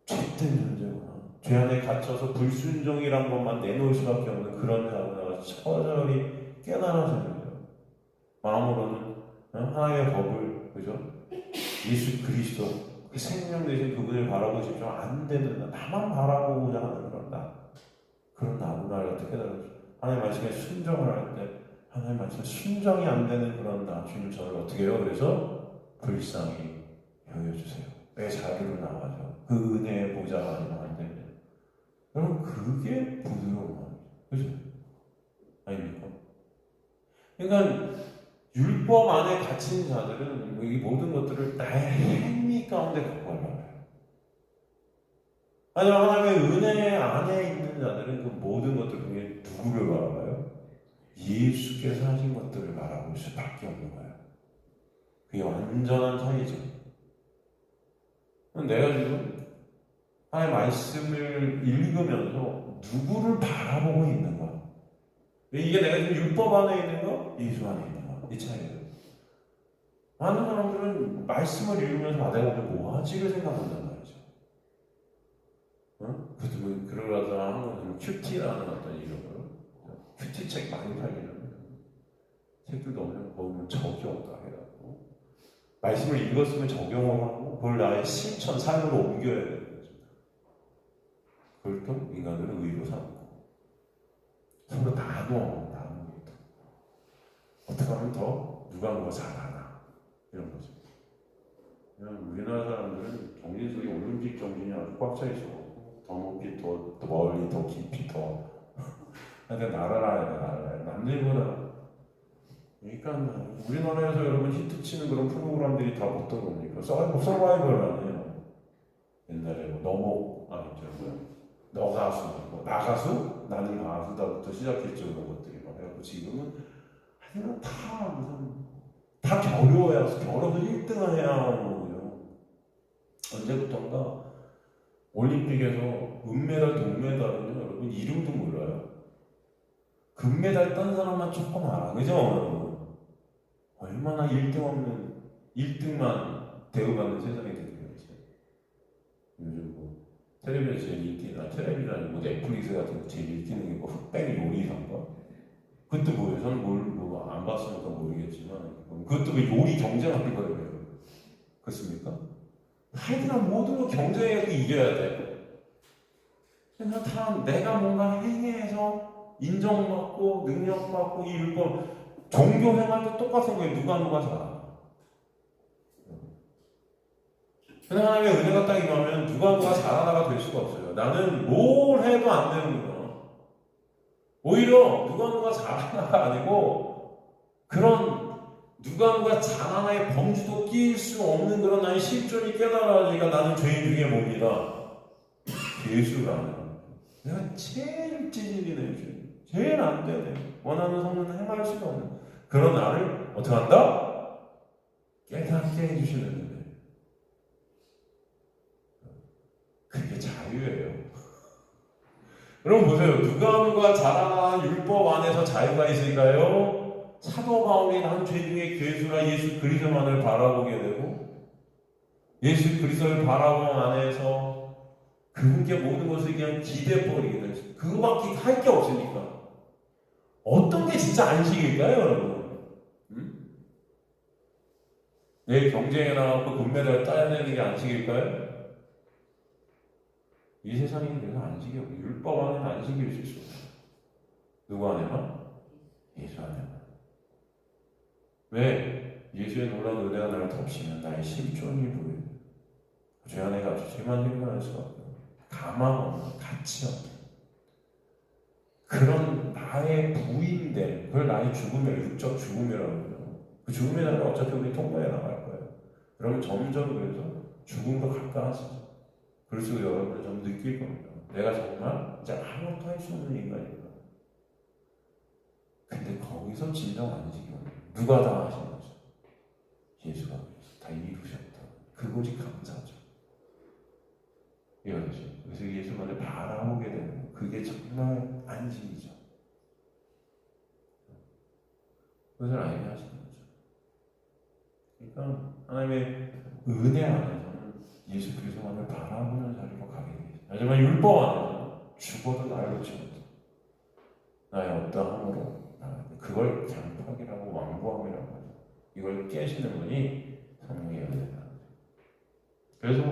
죄된 존재구나. 죄 안에 갇혀서 불순종이란 것만 내놓을 수밖에 없는 그런 자구나 처절히 깨달아지는 거예요. 마음으로는 하나님의 법을 그죠? 예수 그리스도 그 생명 되신 그분을 바라보고 싶지만 안 되는 나만 바라보고자 하는 그런 나구나를 어떻게 깨달아요. 하나님 말씀에 순종을 할 때 하나님 말씀에 순종이 안 되는 그런 나 주님 저를 어떻게 해요? 그래서 불쌍히 여겨주세요. 왜 자기로 나가죠? 그 은혜의 보좌가 아니면 안 됩니다. 여러분 그게 부드러운 마음이죠. 그죠? 아닙니까? 그러니까 율법 안에 갇힌 자들은 이 모든 것들을 나의 행위 가운데 갖고 가려고 해요. 하지만 하나님의 은혜 안에 있는 자들은 그 모든 것들 중에 누구를 바라봐요? 예수께서 하신 것들을 바라볼 수밖에 없는 거예요. 그게 완전한 차이죠. 내가 지금 하나님의 말씀을 읽으면서 누구를 바라보고 있는 거야? 이게 내가 지금 율법 안에 있는 거? 예수 안에 있는 거? 이 차이예요. 많은 사람들은 말씀을 읽으면서 내가 오늘 뭐 하지를 생각한단 말이죠. 그러다가 한국은 큐티라는 어떤 이름으로 큐티 책 많이 팔리는 책들도 엄청 보면 적용도 해가지고 말씀을 읽었으면 적용을 하고 그걸 나의 실천 삶으로 옮겨야 되는 거죠. 그걸 또 인간들은 의로 삼고 서로 나누어 어떻게 하면 더 누가 뭐 잘하나 이런 거죠. 그냥 우리나라 사람들은 정신속에 올림픽 정신이 아주 꽉 차 있어. 더 높이, 더 멀리, 더 깊이, 더. 그러니까 날아라. 남들보다 그러니까 우리나라에서 여러분 히트치는 그런 프로그램들이 다 어떤 겁니까? 서바이벌 아니에요. 옛날에 뭐 너 가수, 나 가수, 나는 가수다부터 시작했죠. 그런 것들이 막 해갖고 지금은 하여간 다 겨뤄서 1등을 해야 하는 거고요. 언제부턴가 올림픽에서 은메달, 동메달은요, 여러분 이름도 몰라요. 금메달 딴 사람만 조금 알아, 그죠? 여러분? 얼마나 1등만 대우받는 세상이 되겠어요. 요즘 뭐 텔레비전 제일 인기나 텔레비전 뭐 넷플릭스 같은 거 제일 인기는 게 뭐 흑백 요리사인가? 그것도 뭐예요? 저는 안 봤으니까 모르겠지만 그것도 왜 요리 경쟁하는 거예요? 그렇습니까? 하여튼 모든 거 경쟁해서 이겨야 돼. 그냥 다 내가 뭔가 행해서 인정받고 능력받고 이 율법 종교 생활도 똑같은 거예요. 누가 잘하나. 그냥 하나님의 은혜가 딱 임하면 누가 잘하나가 될 수가 없어요. 나는 뭘 해도 안 되는 거야. 오히려 누가 잘하나가 아니고 그런 누가 잘하나의 범주도 끼일 수 없는 그런 나의 실존이 깨달아지니까 나는 죄인 중에 뭡니다. 예수라는 내가 제일 찌질이네. 제일 안 되네. 원하는 성능을 행할 수가 없는 그런 나를 어떻게 한다? 깨닫게 해주시는 은혜. 그게 자유예요. 여러분 보세요. 누가 잘하나 율법 안에서 자유가 있을까요? 사도 바울이 난 죄중에 괴수라 예수 그리스도만을 바라보게 되고 예수 그리스도를 바라보는 안에서 그분께 모든 것을 그냥 기대버리게 되죠. 그거밖에 할 게 없으니까. 어떤 게 진짜 안식일까요, 여러분? 내일 경쟁에 나가고 금메달 따야 되는 게 안식일까요? 이 세상에 그래서 안식이 없고 율법 안에는 안식이 있을 수 없어요. 누구 안에만? 예수 안에만. 왜? 예수의 놀라운 은혜가 나를 덮치면 나의 실존이 보여요. 죄 안에 갇혀 죄만 생각할 수가 없고 가망 없는 가치 없는 그런 나의 부인된 그걸 나의 죽음이라고 육적 죽음이라고 해요. 그 죽음의 날은 어차피 우리 통과해 나갈 거예요. 그러면 점점 그래서 죽음과 가까워지죠. 그럴수록 여러분은 좀 느낄 겁니다. 내가 정말 이제 아무것도 할 수 없는 인간이구나. 근데 거기서 진정 안식이 오는 누가 다 하신 거죠? 예수가 다 이루셨다. 그것이 감사죠. 이거지. 그래서 예수만을 바라보게 되는 거. 그게 정말 안식이죠. 그것을 알게 하신 거죠. 그러니까 하나님의 은혜 안에서는 예수 그리스도만을 바라보는 자리로 가게 되죠. 하지만 율법 안에서는 죽어도 나를 놓지 못해. 나의 어떠함으로 그걸 장팍이라고 완고함이라고 하죠. 이걸 깨시는 분이 성령의 은혜다. 그래서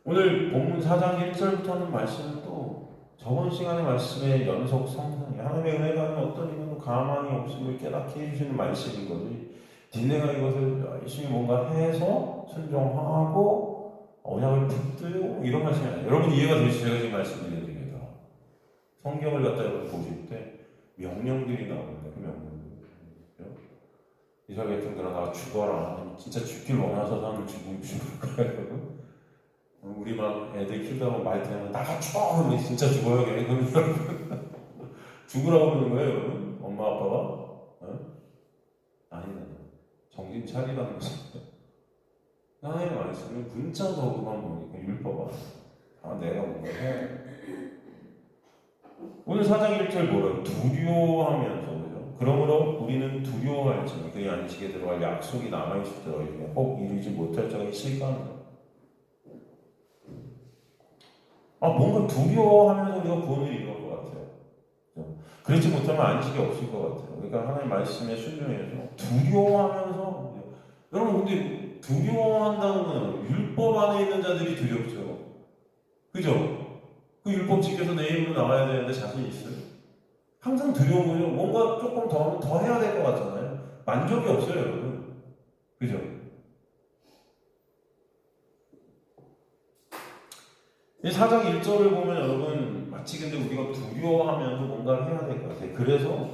오늘 본문 4장 1절부터는 말씀은 또 저번 시간의 말씀의 연속 성상이에요. 하나님의 은혜가 어떤 이유는 가망이 없음을 깨닫게 해주시는 말씀인 거지. 니네가 이것을 열심히 뭔가 해서 순종하고 언약을 붙들고 이런 말씀이 아니에요. 여러분 이해가 되시죠? 제가 지금 말씀드리는 게 성경을 갖다 여러분 보실 때 명령들이 나오는데 그 명령들 이스라엘 백성들아 나 죽어라. 진짜 죽길 원하셔서 하는 죽을 거예요. 우리 막 애들 키우다가 말 들으면 나가 죽어! 하면 진짜 죽어요. 그러면 죽으라고 그러는 거예요, 여러분? 엄마 아빠가? 어? 아니다. 정신 차리라는 거죠. 하나님의 말씀을 문자적으로만 보니까 율법아. 내가 뭔가 해. 오늘 4장 1절 뭐라고? 두려워하면서 그죠? 그러므로 우리는 두려워할지니 그의 안식에 들어갈 약속이 남아있을 때로 혹 이루지 못할 적이 실감합니다. 뭔가 두려워하면서 우리가 구원을 이룰 것 같아요. 그렇죠? 그렇지 못하면 안식이 없을 것 같아요. 그러니까 하나님 말씀에 순종해서 두려워하면서 여러분 근데 두려워한다는 건 율법 안에 있는 자들이 두렵죠. 그죠? 그 율법 지켜서 내 입으로 나와야 되는데 자신 있어요? 항상 두려운 거죠. 뭔가 조금 더 해야 될 것 같잖아요. 만족이 없어요, 여러분. 그죠? 이 4장 1절을 보면 여러분 마치 근데 우리가 두려워하면서 뭔가를 해야 될 것 같아요. 그래서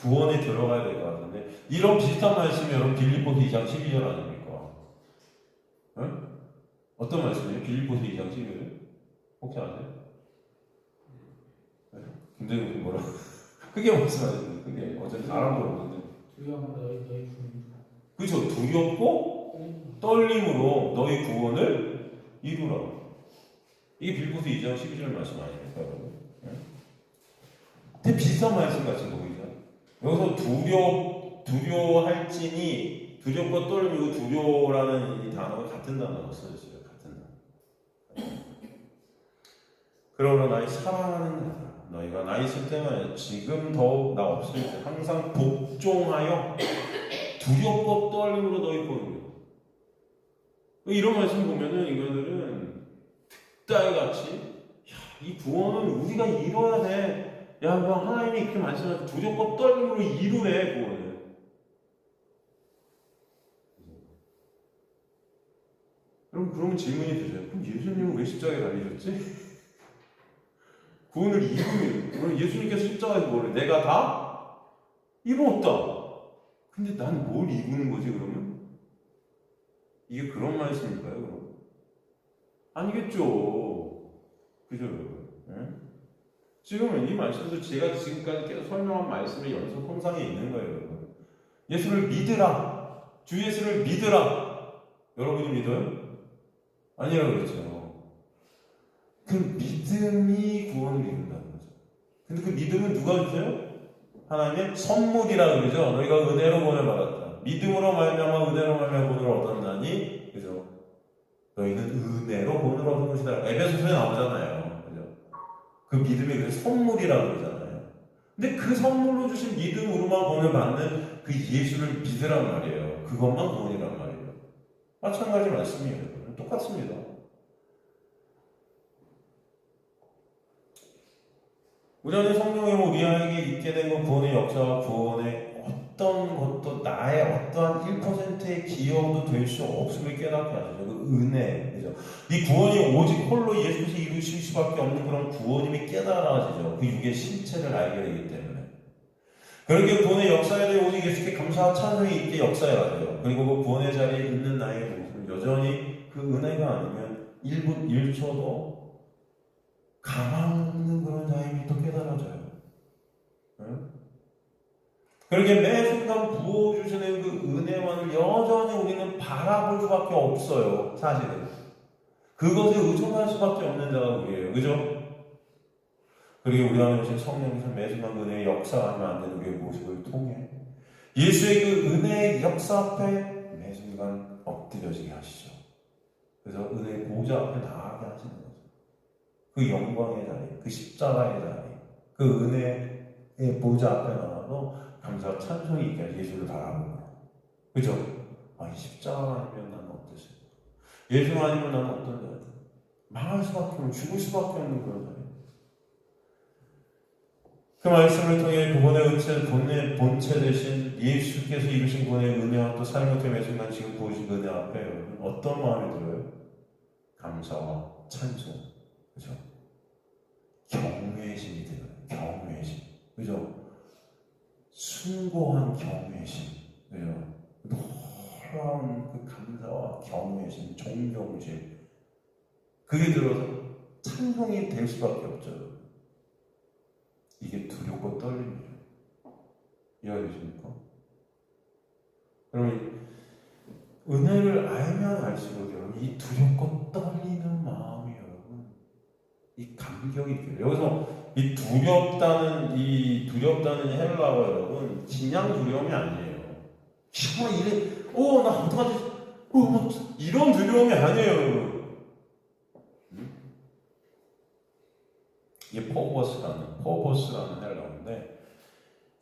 구원에 들어가야 될 것 같은데 이런 비슷한 말씀이 여러분 빌립보서 2장 12절 아닙니까? 응? 어떤 말씀이에요? 빌립보서 2장 12절? 혹시 아세요? 네? 김대중 뭐라 크게 말씀하시는데 크게 어차피 사람도 없는데 두려움으로 너희 구원 그죠? 두렵고 떨림으로 너희 구원을 이루라. 이게 빌립보서 2장 12절 말씀 아닙니까 여러분? 네? 되게 비슷한 말씀 같이 보이죠? 여기서 두려워할지니 두렵고 떨리고 두려워라는 이 단어가 같은 단어가 써졌어요. 같은 단어. 그러나 나의 사랑하는 자들아 너희가 나 있을 때만 지금 더욱 나 없을 때 항상 복종하여 두렵고 떨림으로 너희 구원을 이런 말씀 보면은 이거들은 득달같이 이 구원은 우리가 이뤄야 돼. 야, 뭐 하나님이 이렇게 말씀하셔서 두렵고 떨림으로 이루래 구원을. 그러면 질문이 되죠. 그럼 예수님은 왜 십자가에 달리셨지? 구원을 이루면 그럼 예수님께서 십자가에서 뭐래? 내가 다 이루었다. 근데 난 뭘 이루는 거지 그러면? 이게 그런 말씀일까요? 그럼? 아니겠죠. 그죠? 네? 지금은 이 말씀도 제가 지금까지 계속 설명한 말씀의 연속 형상에 있는 거예요. 여러분. 예수를 믿으라. 주 예수를 믿으라. 여러분이 믿어요? 아니라고 그랬죠. 그 믿음이 구원을 이룬다는 거죠. 근데 그 믿음은 누가 주세요? 하나님의 선물이라 그러죠. 너희가 은혜로 구원을 받았다. 믿음으로 말미암아 은혜로 말미암아 구원을 얻었나니, 그죠? 너희는 은혜로 구원을 얻은 것이다. 에베소서에 나오잖아요. 그죠? 그 믿음이 그 선물이라 그러잖아요. 근데 그 선물로 주신 믿음으로만 구원을 받는 그 예수를 믿으란 말이에요. 그것만 구원이란 말이에요. 마찬가지 말씀이에요. 똑같습니다. 우리 안에 성령이 우리에게 있게 된 건 구원의 역사와 구원의 어떤 것도 나의 어떠한 1%의 기여도 될 수 없음을 깨닫게 하죠. 그 은혜, 그죠? 이 구원이 오직 홀로 예수께서 이루실 수밖에 없는 그런 구원임이 깨달아지죠. 그 육의 실체를 알게 되기 때문에. 그렇게 구원의 역사에 대해 오직 예수께 감사와 찬송이 있게 역사해야 돼요. 그리고 그 구원의 자리에 있는 나의 모습은 여전히 그 은혜가 아니면 1분 1초도 가망 없는 그런 자임이 또 깨달아져요. 응? 그렇게 매 순간 부어주시는 그 은혜만을 여전히 우리는 바라볼 수밖에 없어요. 사실은. 그것에 의존할 수밖에 없는 자가 우리예요. 그죠? 그리고 우리 안에 오신 성령께서 매 순간 그 은혜의 역사하면 안 되는 우리의 모습을 통해 예수의 그 은혜의 역사 앞에 매 순간 엎드려지게 하시죠. 그래서 은혜의 보좌 앞에 나가게 하시는 거죠. 그 영광의 자리, 그 십자가의 자리, 그 은혜의 보좌 앞에 나가서 감사와 찬송이 있게 예수를 바라보는 거예요. 그죠? 아, 이 십자가 아니면 나는 어떠실까? 예수 아니면 나는 어떤 자야? 망할 수밖에 없는, 죽을 수밖에 없는 그런 자예요. 그 말씀을 통해 구원의 본체 되신 예수께서 이루신 구원의 은혜와 또 삶을 통해 매순간 지금 보여주신 은혜 앞에 여러분 어떤 마음이 들어요? 감사와 찬송. 그죠? 경외심이 들어요. 경외심. 그죠? 숭고한 경외심. 그죠? 놀라운 그 감사와 경외심, 존경심. 그게 들어서 찬송이 될 수밖에 없죠. 이게 두렵고 떨림이에요. 이해하십니까? 그러면 은혜를 알면 알수록 여러분 이 두렵고 떨리는 마음이 여러분 이 감격이 있어요. 여기서 이 두렵다는 헬라어 여러분 그냥 두려움이 아니에요. 정말 이래 나 어떡하지? 막 이런 두려움이 아니에요, 여러분. 이게 퍼버스라는 헬라어인데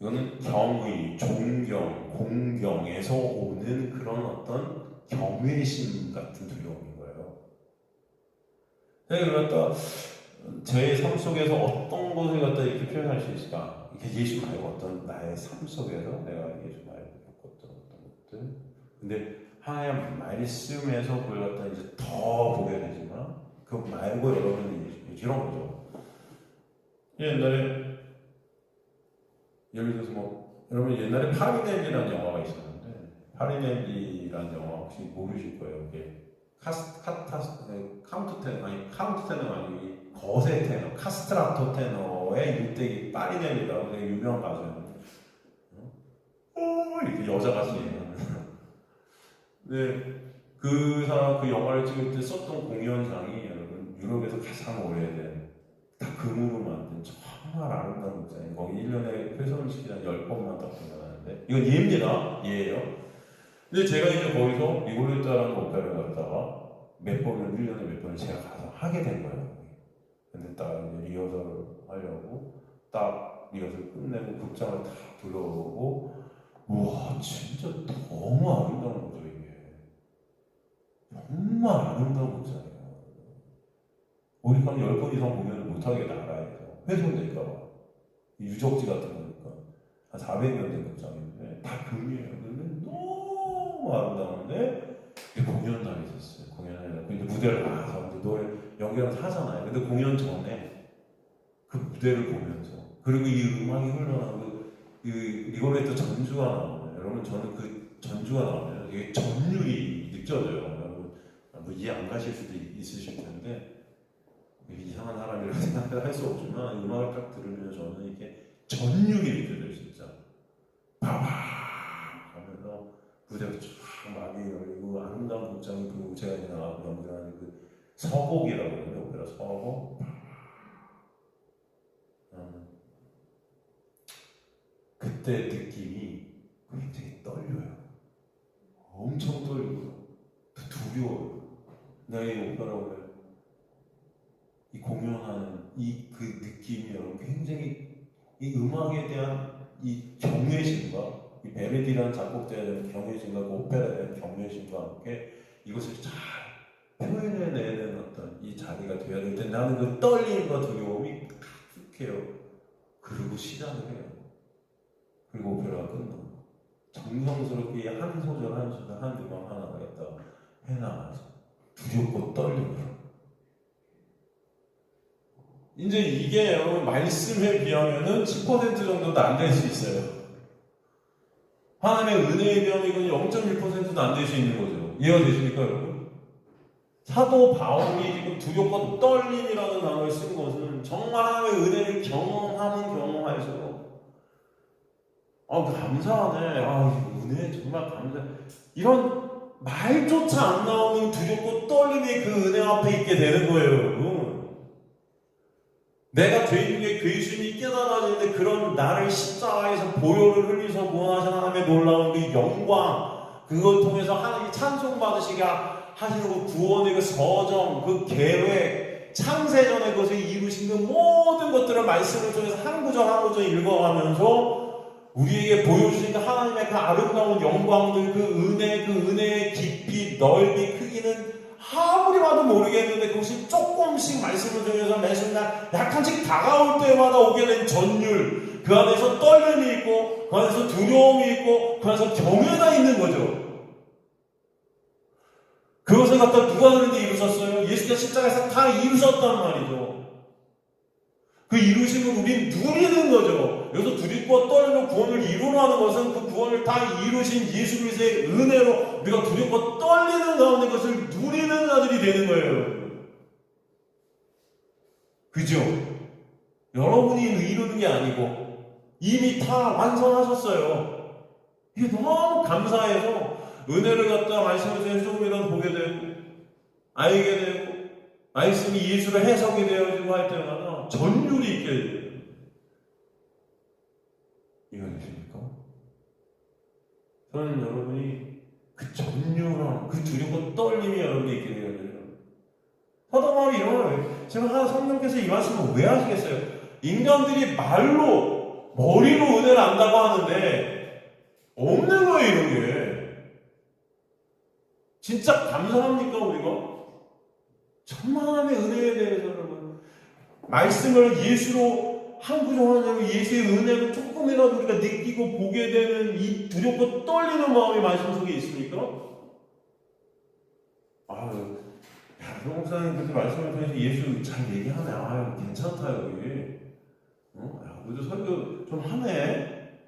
이거는 경의, 존경, 공경에서 오는 그런 어떤 경외심 같은 두려움인 거예요. 제가 갖다 제 삶 속에서 어떤 것을 갖다 이렇게 표현할 수 있을까? 이렇게 예수 말고 어떤 나의 삶 속에서 내가 예수 말고 겪었던 어떤 것들. 근데 하나님 말씀에서 그걸 갖다 이제 더 보게 되지만 그 말고 여러분이 이런 거죠. 옛날에 예를 들어서 여러분 옛날에 파리넬리라는 영화가 있었는데 파리넬리라는 영화 혹시 모르실 거예요. 이게 카운트 테너 아니고 거세 테너, 카스트라토 테너의 일대기 파리넬리라고 되게 유명한 가수예요. 이렇게 여자같이 근데 그 사람 그 영화를 찍을 때 썼던 공연장이 여러분 유럽에서 가장 오래된 다 금으로 만든 정말 아름다운 극장이에요. 거기 1년에 훼손시키 한 10번만 딱 공연하는데 이건 예입니다. 예예요. 근데 제가 이제 거기서 리골레타라는 오페라를 갔다가 몇 번을 1년에 몇 번을 제가 가서 하게 된 거예요. 근데 딱 이제 리허설을 하려고 딱 리허설 끝내고 극장을 다 둘러보고 우와 진짜 너무 아름다운 거죠 이게. 정말 아름다운 극장이에요. 거기 한 10번 이상 공연을 못하게 나라에서 훼손될까봐 유적지 같은 거니까 한 400년 된 극장인데 다 금이에요. 근데 너무 아름다운데 공연 날이 있었어요. 공연을 근데 무대를 나가서 근데 노래 연기를 하잖아요. 근데 공연 전에 그 무대를 보면서 그리고 이 음악이 흘러나오고 그 리고레토 전주가 나오면 여러분 저는 그 전주가 나오면 이게 전율이 느껴져요. 여러분 뭐 이해 안 가실 수도 있으실 텐데 이상한 사람이라고 생각을 할 수 없지만 음악을 딱 들으면 저는 이게 전율이 느껴져요. 진짜 바바 하면서 무대가 쫙 많이 열리고 아름다운 극장이 그 제가 이제 나가고 연기하는 그 서곡이라고 그러는데 오페라 서곡 그때 느낌이 굉장히 떨려요. 엄청 떨리고요. 두려워요. 내가 이 오페라를 이 공연하는 이 그 느낌이 여러분 굉장히 이 음악에 대한 이 경외심과 이 베르디라는 작곡자에 대한 경외심과 그 오페라에 대한 경외심과 함께 이것을 잘 표현해내는 어떤 이 자리가 되어야 될 텐데 나는 그 떨림과 두려움이 가득해요. 그리고 시작을 해요. 그리고 오페라가 끝나고 정성스럽게 한 소절 한 소절 한 음악 하나가 있다 해나가서 두렵고 떨리고 이제 이게 여러분 말씀에 비하면은 10% 정도도 안 될 수 있어요. 하나님의 은혜에 비하면 이건 0.1%도 안 될 수 있는 거죠. 이해가 되십니까 여러분? 사도 바울이 지금 두렵고 떨림이라는 단어를 쓴 것은 정말 하나님의 은혜를 경험하면 경험할수록 감사하네. 은혜 정말 감사해. 이런 말조차 안 나오는 두렵고 떨림이 그 은혜 앞에 있게 되는 거예요, 여러분. 내가 죄인에게 죄심이 깨달아지는데 그런 나를 십자가에서 보혈을 흘리서 구원하신 하나님의 놀라운 그 영광 그걸 통해서 하나님이 찬송받으시게 하시는 그 구원의 그 서정, 그 계획, 창세전에 그것을 이루신 그 모든 것들을 말씀을 통해서 한 구절 한 구절 읽어가면서 우리에게 보여주신 그 하나님의 그 아름다운 영광들, 그 은혜의 깊이, 넓이, 크기는 아무리 봐도 모르겠는데 그것이 조금씩 말씀을 통해서 매 순간 약간씩 다가올 때마다 오게 된 전율, 그 안에서 떨림이 있고 그 안에서 두려움이 있고 그 안에서 경외가 있는 거죠. 그것을 갖다 누가 그런데 이루셨어요? 예수께서 십자가에서 다 이루셨단 말이죠. 그 이루심을 우린 누리는 거죠. 여기서 두렵고 떨리고 구원을 이루라는 것은 그 구원을 다 이루신 예수 그리스도의 은혜로 우리가 두렵고 떨리는 가운데 그것을 누리는 자들이 되는 거예요. 그죠? 여러분이 이루는 게 아니고 이미 다 완성하셨어요. 이게 너무 감사해서 은혜를 갖다 말씀을 통해서 조금이라도 보게 되고 알게 되고 말씀이 예수로 해석이 되어지고 할 때마다 전율이 있게 돼요. 이해되십니까? 저는 여러분이 그 전율함, 그 두렵고 떨림이 여러분이 있게 되어야 돼요. 사도 바울이 이런 거예요. 제가 성령께서 이 말씀을 왜 하시겠어요? 인간들이 말로, 머리로 은혜를 안다고 하는데 없는 거예요, 이런 게. 진짜 감사합니까, 우리가? 천만의 은혜에 대해서 여러분 말씀을 예수로 한 구절 하냐면 예수의 은혜를 조금이라도 우리가 느끼고 보게 되는 이 두렵고 떨리는 마음이 말씀 속에 있습니까? 목사님 그렇게 말씀을 통해서 예수 잘 얘기하네. 괜찮다 여기. 그래도 설교 좀 하네.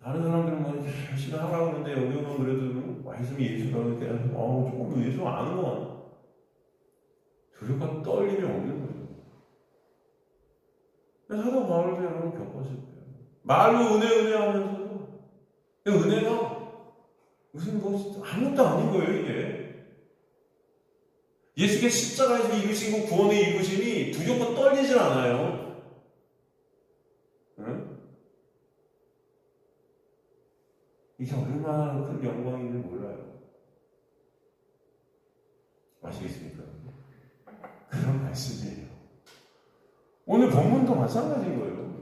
다른 사람들은 뭐 열심히 하라고 하는데 여기 오면 그래도 말씀이 예수라고 하니까 조금 예수 아는 거 같아. 두렵고 떨림이 없는 거죠. 사도 바울도 여러분 겪었을 거예요. 말로 은혜 하면서도 은혜가 무슨 뭐 아무것도 아닌 거예요 이게. 예수께서 십자가에서 이루시고 구원의 이루심이 두렵고 떨리질 않아요. 응? 이게 얼마나 큰 영광인지 몰라요. 아시겠습니까? 그런 말씀이에요. 오늘 본문도 마찬가지인 거예요.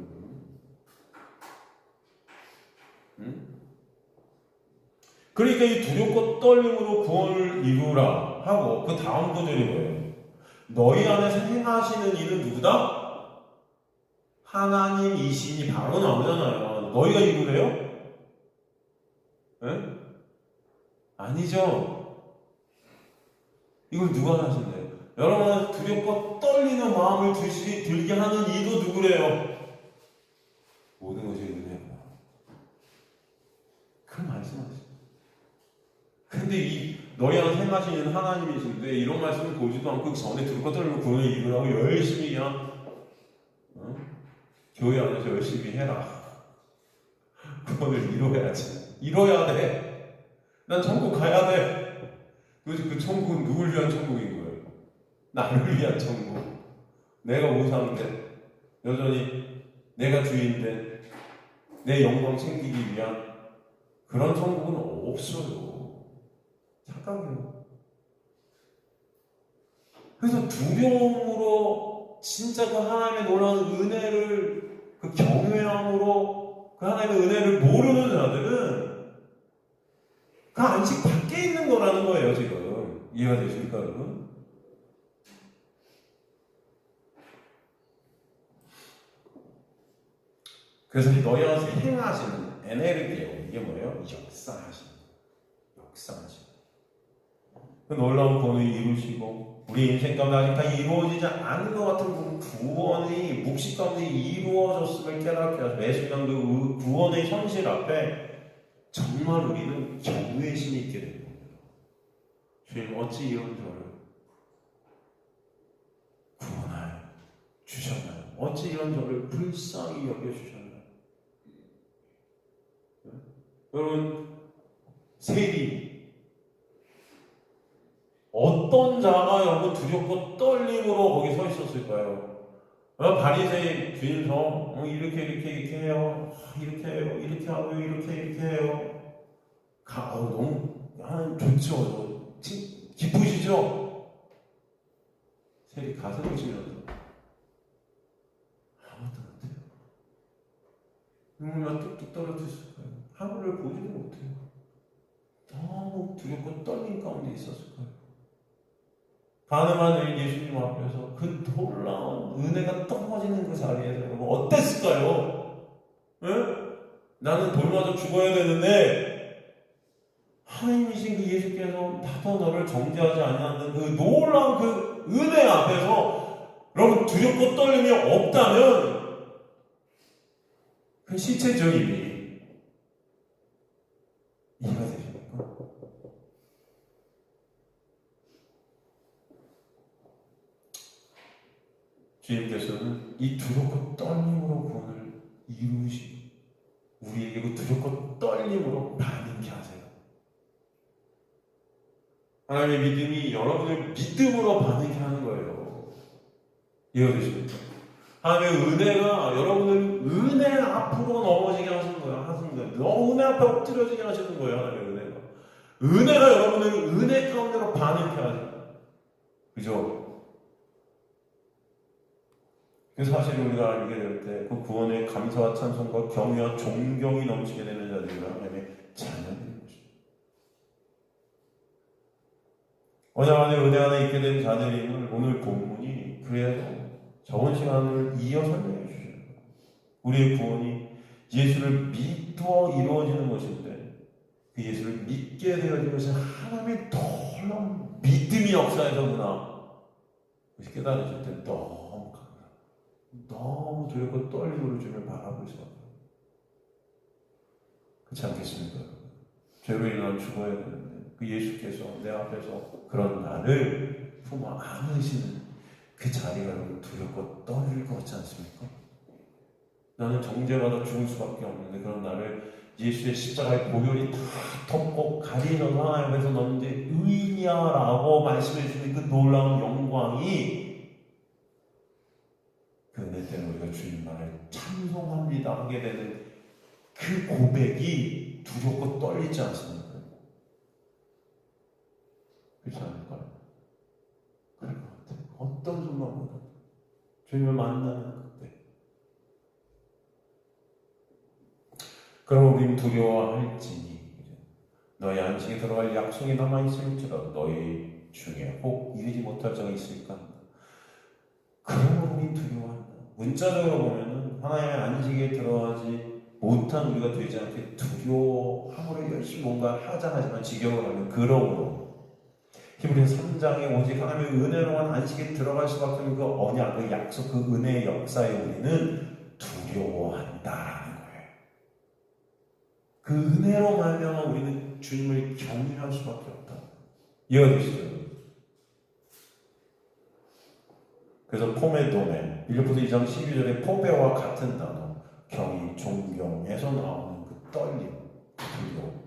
응? 그러니까 이 두렵고 떨림으로 구원을 이루라 하고 그 다음 구절이 뭐예요? 너희 안에서 행하시는 이는 누구다? 하나님이시니 바로 나오잖아요. 너희가 이루래요? 네? 아니죠. 이걸 누가 하신대요? 여러분 두렵고 떨리는 마음을 들게 하는 이도 누구래요? 모든 것이 은혜구나. 그 말씀하시죠. 근데 이 너희 안에 행하시는 하나님이신데 이런 말씀을 보지도 않고 그 전에 두렵고 떨리고 구원을 이루라고 열심히 그냥 교회 안에서 열심히 해라. 구원을 이뤄야 돼. 난 천국 가야 돼. 도대체 그 천국은 누굴 위한 천국인 거예요? 나를 위한 천국. 내가 우상돼. 여전히 내가 주인돼. 내 영광 챙기기 위한 그런 천국은 없어요. 착각이에요. 그래서 두려움으로 진짜 그 하나님의 놀라운 은혜를 그 경외함으로 그 하나님의 은혜를 모르는 자들은 그 안식 밖에 있는 거라는 거예요. 지금 이해가 되십니까 여러분? 그래서 너희 안에서 행하시는 에네르기예요. 이게 뭐예요? 역사하시는 그 놀라운 구원을 이루시고 우리 인생 가운데 아직 다 이루어지지 않은 것 같은 그 구원이 묵시 가운데 이루어졌음을 깨닫게 하셔서 매 순간 그 구원의 현실 앞에 정말 우리는 경외심이 있게 됩니다. 주님 어찌 이런 저를 구원하여 주셨나요? 어찌 이런 저를 불쌍히 여겨주셨나요? 여러분 세리 어떤 자가 여러분 두렵고 떨림으로 거기 서 있었을까요? 바리새인 주인서 이렇게 해요. 이렇게 해요. 이렇게 하고요. 이렇게 해요. 너무 좋죠. 기쁘시죠? 세리 가슴 보시면서 아무것도 못해요. 눈물만 뚝뚝 떨어졌을 거예요. 하늘을 보지도 못해요. 너무 두렵고 떨림 가운데 있었을 거예요. 가늠한 예수님 앞에서 그 놀라운 은혜가 떨어지는 그 자리에서 여러분 어땠을까요? 응? 나는 돌맞아 죽어야 되는데 하나님이신 그 예수께서 나도 너를 정죄하지 않는 그 놀라운 그 은혜 앞에서 여러분 두렵고 떨림이 없다면 그 실체죠 이미 이해가 되십니까? 주님께서는 이 두렵고 떨림으로 구원을 이루시고 우리에게 그 두렵고 떨림으로 반응케 하세요. 하나님의 믿음이 여러분을 믿음으로 반응케 하는 거예요. 이해가 되십니까? 하나님의 은혜가 여러분을 은혜 앞으로 넘어지게 하시는 거예요. 너무 은혜 앞에 엎드려지게 하시는 거예요. 하나님의 은혜가 여러분을 은혜 가운데로 반응케 하세요. 그죠? 그 사실을 우리가 알게 될 때 그 구원의 감사와 찬송과 경외와 존경이 넘치게 되는 자들이 하나님의 자녀들인 것입니다. 언약 안에 은혜 안에 있게 된 자들임을 오늘 본문이 그래서 저번 시간을 이어 설명해 주셔요. 우리의 구원이 예수를 믿어 이루어지는 것인데 그 예수를 믿게 되어진 것은 하나님의 놀라운 믿음이 역사에서구나. 깨달으실 때 너무 두렵고 떨림으로 주님을 바라볼 수가 없어요. 그렇지 않겠습니까? 죄로 인한 죽어야 되는데 그 예수께서 내 앞에서 그런 나를 품어 안으시는 그 자리가 여러분 두렵고 떨릴 것 같지 않습니까? 나는 정죄받아 죽을 수밖에 없는데 그런 나를 예수의 십자가의 보혈이 다 덮고 가리는 하나님께서 너는 이제 의인이야라고 말씀해 주시는 그 놀라운 영광이 그 은혜 때문에 우리가 주님만을 찬송합니다 하게 되는 그 고백이 두렵고 떨리지 않습니까? 그렇지 않을까요? 그럴 것 같아요. 어떤 순간보다 주님을 만나는 그때 그럼 우리는 두려워할지니 너희 안식에 들어갈 약속이 남아있을지라도 너희 중에 혹 이르지 못할 자가 있을까? 그러면 우리는 두려워한다. 문자적으로 보면은 하나님의 안식에 들어가지 못한 우리가 되지 않게 두려워함으로 열심히 뭔가 하자하지만 지경을 하면 그러므로 히브리서 3장에 오직 하나님의 은혜로만 안식에 들어갈 수밖에 없는 그 언약, 그 약속, 그 은혜의 역사에 우리는 두려워한다라는 거예요. 그 은혜로 말미암아 우리는 주님을 경외할 수밖에 없다. 이해가 되시죠? 그래서 포메도메, 빌립보서 2장 12절에 포베와 같은 단어, 경의, 존경에서 나오는 그 떨림, 두려움.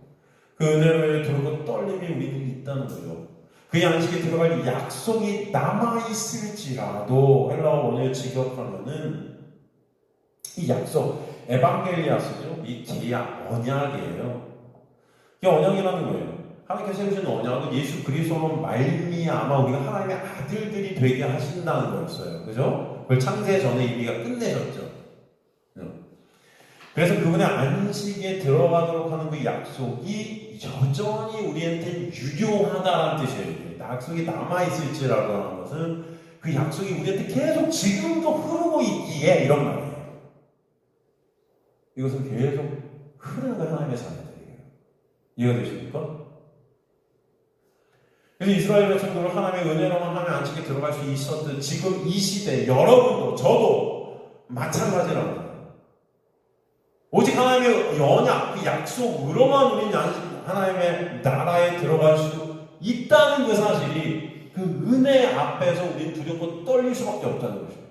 그 은혜로의 두렵고 떨림이 우리는 있다는 거죠. 그 안식에 들어갈 약속이 남아있을지라도 헬라어 원어에 직역하면은 이 약속, 에반겔리아스죠. 이 계약, 언약이에요. 이게 언약이라는 거예요. 하나님께서 세우신 언약은 예수 그리스도로 말미암아 우리가 하나님의 아들들이 되게 하신다는 거였어요. 그죠? 그걸 창세 전에 이미가 끝내셨죠. 그래서 그분의 안식에 들어가도록 하는 그 약속이 여전히 우리한테 유효하다는 뜻이에요. 약속이 남아있을지라고 하는 것은 그 약속이 우리한테 계속 지금도 흐르고 있기에 이런 말이에요. 이것은 계속 흐르는 하나님의 자녀들이에요. 이해가 되십니까? 그래서 이스라엘 백성들은 하나님의 은혜로만 하나님의 안식에 들어갈 수 있었듯 지금 이 시대 여러분도 저도 마찬가지라고 해요. 오직 하나님의 언약, 그 약속으로만 우리는 하나님의 나라에 들어갈 수 있다는 그 사실이 그 은혜 앞에서 우리는 두렵고 떨릴 수밖에 없다는 것이죠.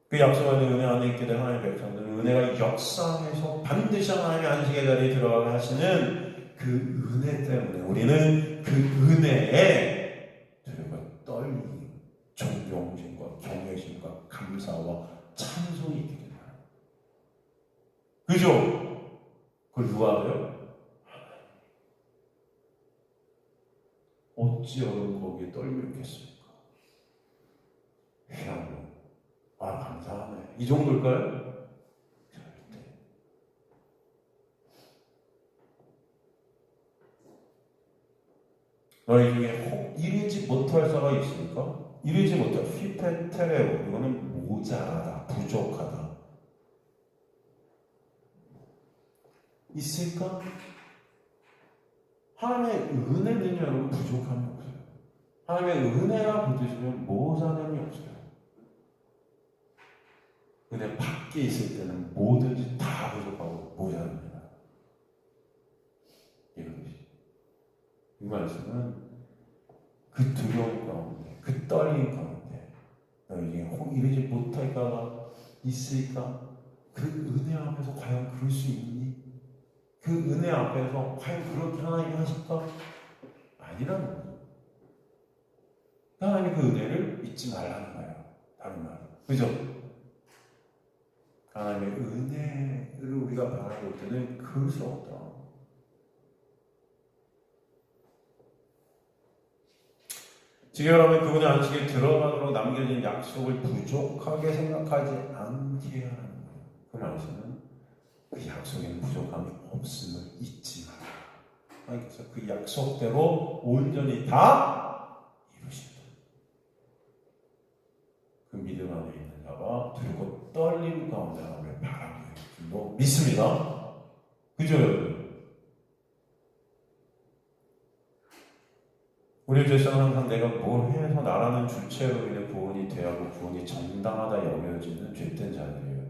그 약속 안에 은혜 안에 있게 된 하나님의 백성들은 은혜가 역사해서 반드시 하나님의 안식의 자리에 들어가게 하시는 그 은혜 때문에 우리는 그 은혜에 두렵고 떨림, 존경심과 경외심과 감사와 찬송이 있게 됩니다. 그죠? 그걸 누가 알아요? 어찌 여러분 거기에 떨림이 있겠습니까? 그냥 감사하네. 이 정도일까요? 절대. 너희 중에 혹 이르지 못할 자가 있습니까? 이르지 못할 휘페테레오, 이거는 모자라다, 부족하다. 있을까? 하나님의 은혜는 여러분 부족함이 없어요. 하나님의 은혜가 붙으시면 모자람이 없어요. 은혜 밖에 있을 때는 뭐든지 다 부족하고 모자랍니다. 이것이 이 말씀은 그 두려움 가운데, 그 떨림 가운데 너희에게 혹 이르지 못할까가 있을까? 그 은혜 앞에서 과연 그럴 수 있니? 그 은혜 앞에서 과연 그렇게 하나님이 하실까? 아니라는 거죠. 하나님이 그 은혜를 잊지 말라는 거예요. 다른 말로. 그죠? 하나님의 은혜를 우리가 바라볼 때는 그럴 수 없다. 지금 여러분 그분의 안식에 들어가도록 남겨진 약속을 부족하게 생각하지 않게 하는 거예요. 그 말씀은 그 약속에는 부족함이 없음을 잊지 마라. 하나님께서 그 약속대로 온전히 다 이루신다. 그 믿음 안에 있는 자가 두렵고 떨림 가운데 하나님을 바라보는 줄로 믿습니다. 그죠 여러분? 우리 죄성은 항상 내가 뭘 해서 나라는 주체로 인해 구원이 되고 구원이 정당하다 여겨지는 죄된 자들이에요.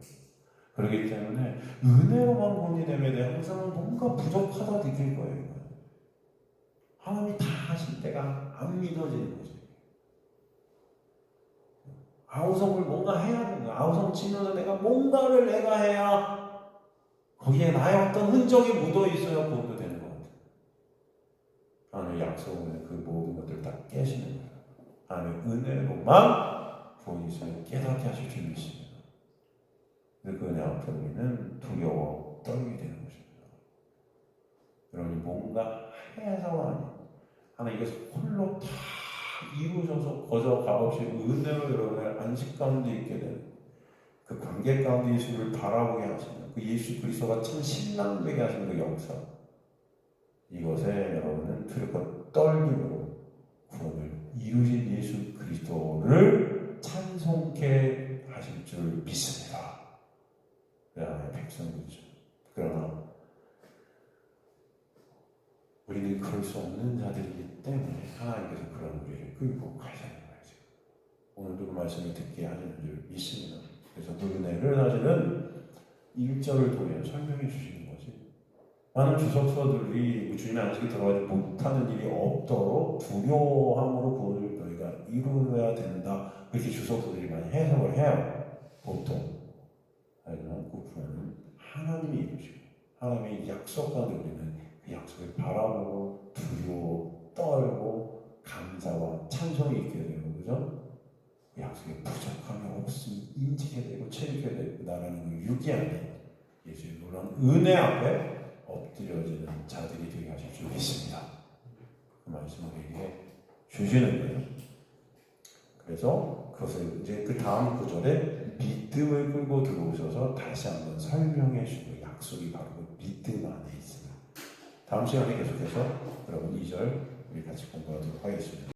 그렇기 때문에 은혜로만 공리됨에 대해 항상 뭔가 부족하다 느낄 거예요. 하나님이 다 하실 때가 안 믿어지는 거죠. 아우성을 뭔가 해야 되는 거야. 아우성 치면서 뭔가를 내가 해야 거기에 나의 어떤 흔적이 묻어 있어야 구원도 되는 것 같아요. 하나님의 약속을 그 모든 것들을 다 깨시는 거예요. 하나님의 은혜로만 구원이 있으면 깨닫게 하실 줄 믿습니다. 그 은혜 앞에 우리는 두려워 떨게 되는 것입니다. 여러분이 뭔가 해서가 아니에요. 하나님 이것을 홀로 다 이루셔서 거저 값없이 은혜로 여러분의 안식 가운데 있게 되는 그 관계 가운데 예수를 바라보게 하시는 그 예수 그리스도가 참 신랑되게 하시는 그 역사, 이것에 여러분은 두렵고 떨림으로 구원을 이루신 예수 그리스도를 찬송케 하실 줄 믿습니다. 하나님의 백성이죠. 그러나 우리는 그럴 수 없는 자들이기 때문에 하나님께서 그런 우리를 끌고 가시는 거죠. 오늘도 그 말씀을 듣게 하시는 줄 믿습니다. 그래서 그 은혜를 사실은 1절을 통해 설명해 주시는 거지. 많은 주석서들이 주님의 안식에 들어가지 못하는 일이 없도록 두려워함으로 구원을 너희가 이루어야 된다. 그렇게 주석서들이 많이 해석을 해요. 보통. 하지만 그 구원은 하나님이 이루시고 하나님의 약속 가운데 우리는 그 약속을 바라보고 두려워 떨고 감사와 찬송이 있게 되고, 그죠? 그 약속에 부족함이 없음을 인지게 되고 채우게 되고 나라는 그 유기하는 예수의 놀라운 은혜 앞에 엎드려지는 자들이 되게 하실 줄 믿습니다. 그 말씀을 우리에게 주시는 거예요. 그래서 그것을 이제 그 다음 구절에 믿음을 끌고 들어오셔서 다시 한번 설명해 주고, 약속이 바로 그 믿음 안에 있습니다. 다음 시간에 계속해서 여러분 2절 우리 같이 공부하도록 하겠습니다.